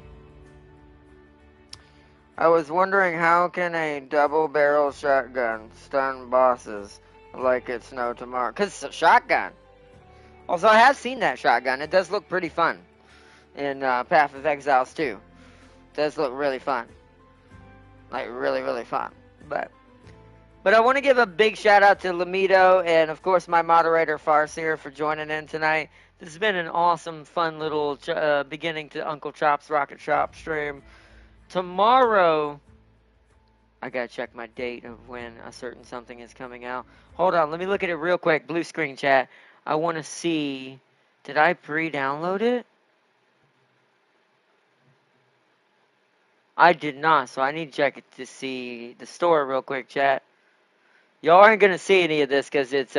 I was wondering, how can a double-barrel shotgun stun bosses like it's no tomorrow? Because it's a shotgun. Also, I have seen that shotgun. It does look pretty fun in Path of Exiles 2. It does look really fun. Like, really, really fun. But I want to give a big shout out to Lamido and, of course, my moderator, Farseer, for joining in tonight. This has been an awesome, fun little beginning to Uncle Chop's Rocket Shop stream. Tomorrow, I gotta check my date of when a certain something is coming out. Hold on, let me look at it real quick. Blue screen chat. I want to see. Did I pre-download it? I did not, so I need to check it to see the store real quick, chat. Y'all aren't gonna see any of this because it's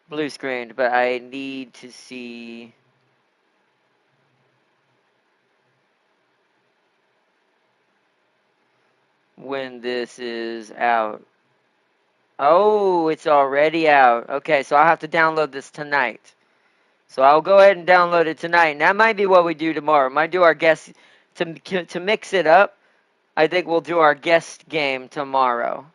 blue screened, but I need to see. When this is out. Oh, it's already out. Okay, so I'll have to download this tonight. So I'll go ahead and download it tonight. And that might be what we do tomorrow. Might do our guest to mix it up. I think we'll do our guest game tomorrow.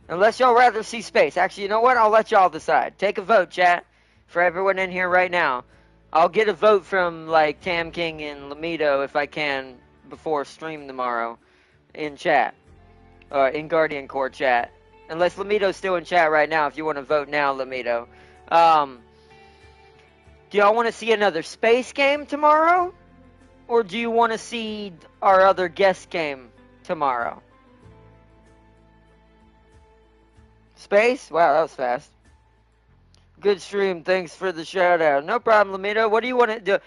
Unless y'all rather see space. Actually, you know what? I'll let y'all decide. Take a vote, chat, for everyone in here right now. I'll get a vote from like Tam King and Lamido if I can before stream tomorrow in chat. In Guardian Core chat. Unless Lamido's still in chat right now, if you want to vote now, Lamido. Do y'all want to see another space game tomorrow? Or do you want to see our other guest game tomorrow? Space? Wow, that was fast. Good stream. Thanks for the shout out. No problem, Lamido. What do you want to do?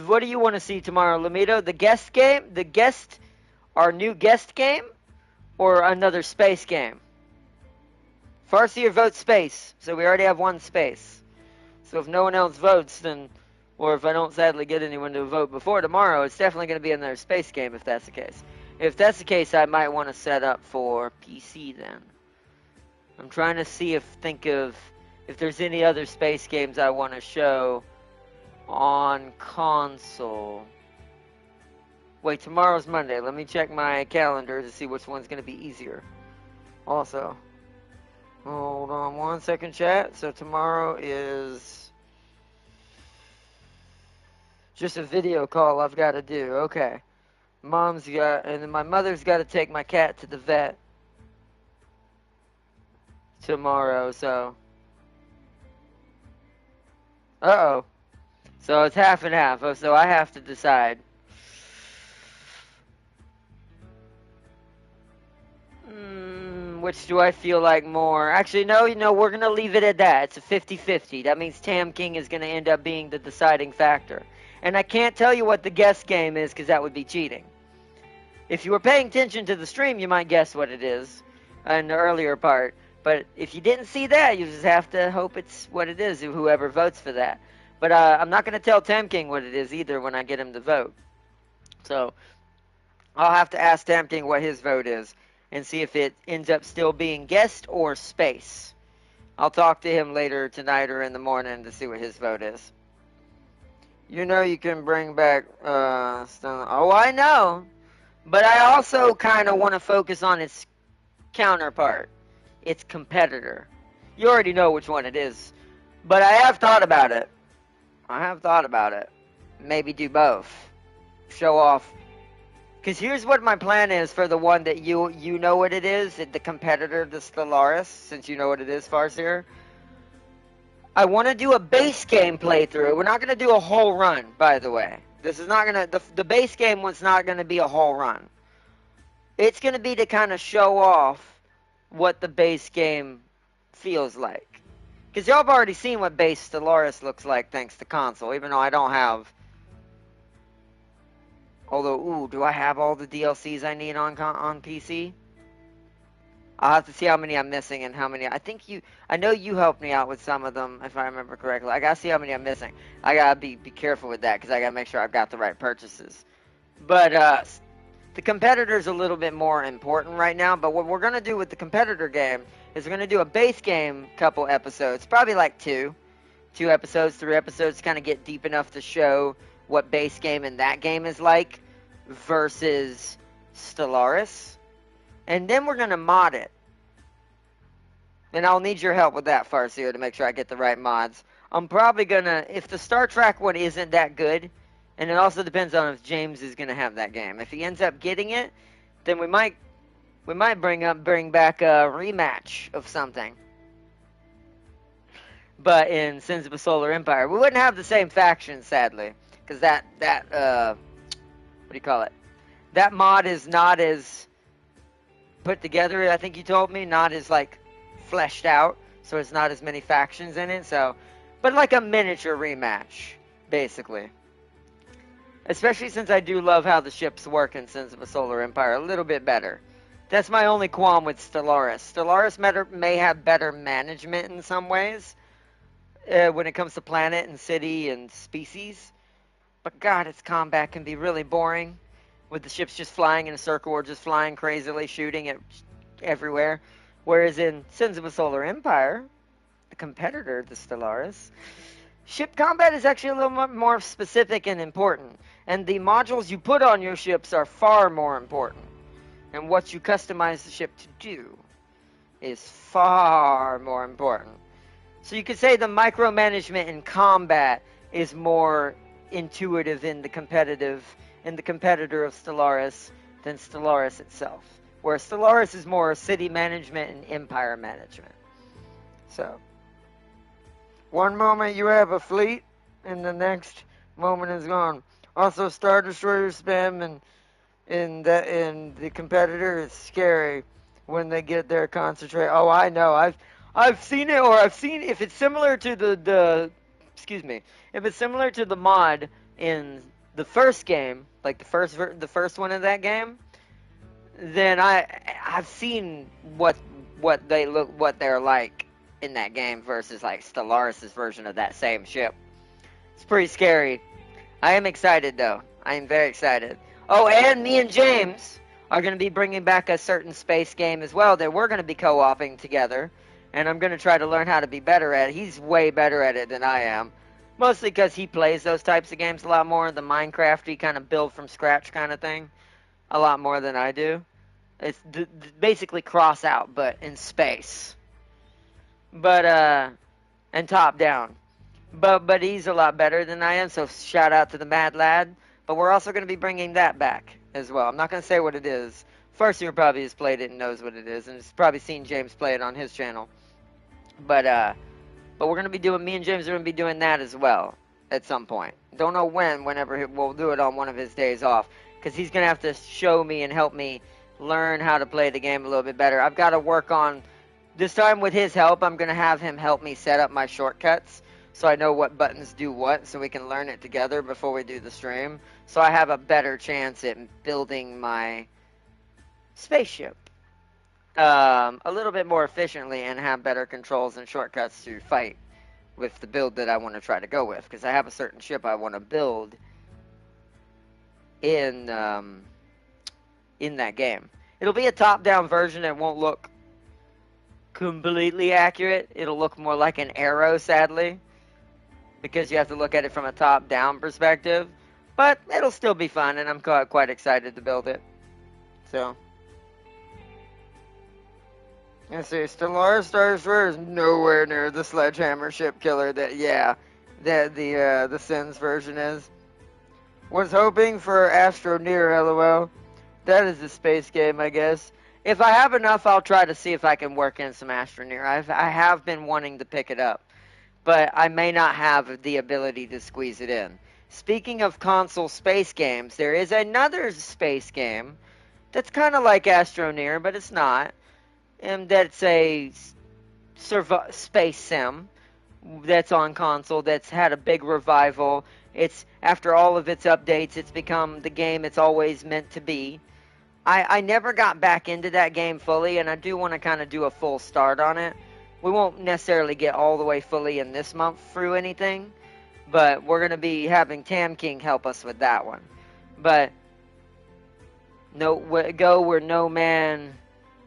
What do you want to see tomorrow, Lamido? The guest game? Our new guest game? Or another space game? Farseer votes space. So we already have one space. So if no one else votes, then, or if I don't sadly get anyone to vote before tomorrow, it's definitely going to be another space game if that's the case. If that's the case, I might want to set up for PC then. I'm trying to think of if there's any other space games I want to show on console. Wait, tomorrow's Monday. Let me check my calendar to see which one's going to be easier. Also, hold on 1 second, chat. So tomorrow is just a video call I've got to do. Okay. And then my mother's got to take my cat to the vet tomorrow, so. Uh-oh. So it's half and half. So I have to decide. Which do I feel like more? Actually, no, we're going to leave it at that. It's a 50-50. That means Tam King is going to end up being the deciding factor. And I can't tell you what the guess game is because that would be cheating. If you were paying attention to the stream, you might guess what it is in the earlier part. But if you didn't see that, you just have to hope it's what it is, whoever votes for that. But I'm not going to tell Tam King what it is either when I get him to vote. So I'll have to ask Tam King what his vote is and see if it ends up still being guest or space. I'll talk to him later tonight or in the morning to see what his vote is. You know you can bring back Stone. Oh, I know. But I also kind of want to focus on its counterpart, its competitor. You already know which one it is. But I have thought about it. I have thought about it. Maybe do both. Show off. Because here's what my plan is for the one that you know what it is, the competitor, the Stellaris, since you know what it is, Farseer. I want to do a base game playthrough. We're not going to do a whole run, by the way. This is not going to, the base game was not going to be a whole run. It's going to be to kind of show off what the base game feels like. Because y'all have already seen what base Stellaris looks like thanks to console, even though I don't have. Although, ooh, do I have all the DLCs I need on PC? I'll have to see how many I'm missing and how many. I know you helped me out with some of them, if I remember correctly. I gotta see how many I'm missing. I gotta be careful with that because I gotta make sure I've got the right purchases. But the competitor's a little bit more important right now. But what we're gonna do with the competitor game is we're gonna do a base game couple episodes, probably like two episodes, 3 episodes, to kind of get deep enough to show what base game in that game is like versus Stellaris. And then we're going to mod it. And I'll need your help with that, Farseer, to make sure I get the right mods. I'm probably going to, if the Star Trek one isn't that good, and it also depends on if James is going to have that game. If he ends up getting it, then we might bring back a rematch of something. But in Sins of a Solar Empire, we wouldn't have the same faction, sadly, because that what do you call it? That mod is not as put together, I think you told me, not as like fleshed out, so it's not as many factions in it. So, but like a miniature rematch, basically. Especially since I do love how the ships work in Sins of a Solar Empire a little bit better. That's my only qualm with Stellaris. Stellaris may have better management in some ways when it comes to planet and city and species, but God, its combat can be really boring. With the ships just flying in a circle or just flying crazily, shooting at everywhere. Whereas in Sins of a Solar Empire, the competitor, the Stellaris, ship combat is actually a little more specific and important. And the modules you put on your ships are far more important. And what you customize the ship to do is far more important. So you could say the micromanagement in combat is more intuitive in the competitor of Stellaris than Stellaris itself. Where Stellaris is more city management and empire management. So, one moment you have a fleet, and the next moment is gone. Also, Star Destroyer spam in the competitor is scary when they get their concentrate. Oh, I know. I've seen it, or I've seen if it's similar to if it's similar to the mod in the first game, like the first one of that game, then I've seen what they're like in that game versus like Stellaris' version of that same ship. It's pretty scary. I am excited though. I am very excited. Oh, and me and James are going to be bringing back a certain space game as well that we're going to be co-oping together, and I'm going to try to learn how to be better at it. He's way better at it than I am. Mostly because he plays those types of games a lot more, the Minecraft-y kind of build from scratch kind of thing, a lot more than I do. It's basically cross out, but in space. But, and top down. But he's a lot better than I am, so shout out to the Mad Lad. But we're also going to be bringing that back as well. I'm not going to say what it is. First year probably has played it and knows what it is, and has probably seen James play it on his channel. But we're going to be me and James are going to be doing that as well at some point. Don't know whenever we'll do it on one of his days off. Because he's going to have to show me and help me learn how to play the game a little bit better. I've got to work on, this time with his help, I'm going to have him help me set up my shortcuts. So I know what buttons do what, so we can learn it together before we do the stream. So I have a better chance at building my spaceship a little bit more efficiently and have better controls and shortcuts to fight with the build that I want to try to go with. Because I have a certain ship I want to build in that game. It'll be a top-down version. It won't look completely accurate. It'll look more like an arrow, sadly, because you have to look at it from a top-down perspective. But it'll still be fun, and I'm quite excited to build it. So, let's see. Stellar Starshore is nowhere near the Sledgehammer ship killer that the Sins version is. Was hoping for Astro Near, lol. That is a space game, I guess. If I have enough, I'll try to see if I can work in some Astro Near. I have been wanting to pick it up, but I may not have the ability to squeeze it in. Speaking of console space games, there is another space game that's kind of like Astro Near, but it's not. And that's a space sim that's on console that's had a big revival. It's after all of its updates, it's become the game it's always meant to be. I never got back into that game fully, and I do want to kind of do a full start on it. We won't necessarily get all the way fully in this month through anything, but we're going to be having Tam King help us with that one. But go where no man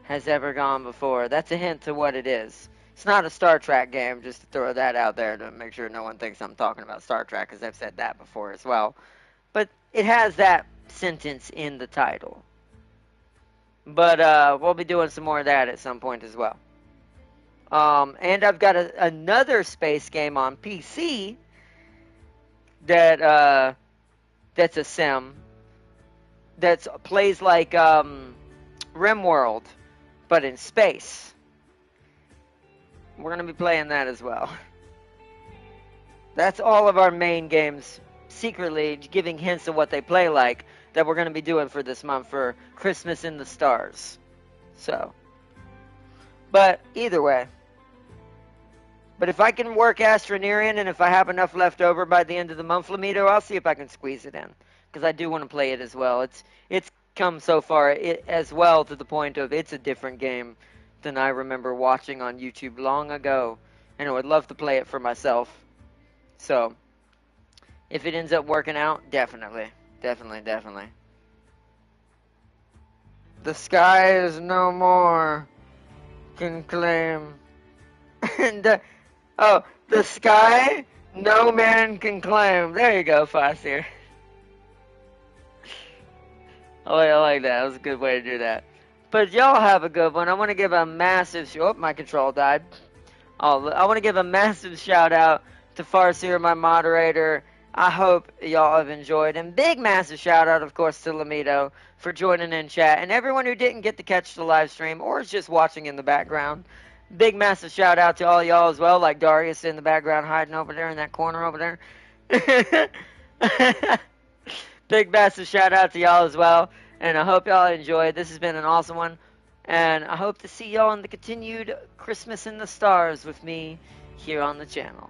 has ever gone before. That's a hint to what it is. It's not a Star Trek game, just to throw that out there to make sure no one thinks I'm talking about Star Trek, because I've said that before as well. But it has that sentence in the title. But we'll be doing some more of that at some point as well. And I've got another space game on PC that's a sim that plays like RimWorld, but in space. We're going to be playing that as well. That's all of our main games, secretly giving hints of what they play like, that we're going to be doing for this month for Christmas in the Stars. So, but either way. But if I can work Astronerian, and if I have enough left over by the end of the month, Lamito, I'll see if I can squeeze it in. Because I do want to play it as well. It's come so far as well to the point of it's a different game than I remember watching on YouTube long ago. And I would love to play it for myself. So, if it ends up working out, definitely. Definitely. The sky is no more, can claim. And, the sky no man can claim. There you go, Foster. I like that. That was a good way to do that. But y'all have a good one. I want to give a massive... Oh, my control died. I want to give a massive shout out to Farseer, my moderator. I hope y'all have enjoyed. And big massive shout out, of course, to Lamito for joining in chat. And everyone who didn't get to catch the live stream or is just watching in the background. Big massive shout out to all y'all as well, like Darius in the background hiding over there in that corner over there. Big massive shout out to y'all as well. And I hope y'all enjoyed. This has been an awesome one. And I hope to see y'all in the continued Christmas in the Stars with me here on the channel.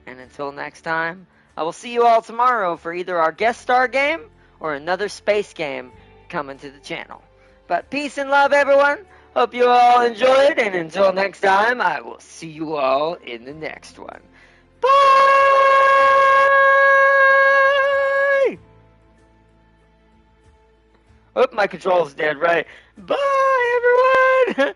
And until next time, I will see you all tomorrow for either our guest star game or another space game coming to the channel. But peace and love, everyone. Hope you all enjoyed. And until next time, I will see you all in the next one. Bye! Oh, my control's dead, right? Bye, everyone!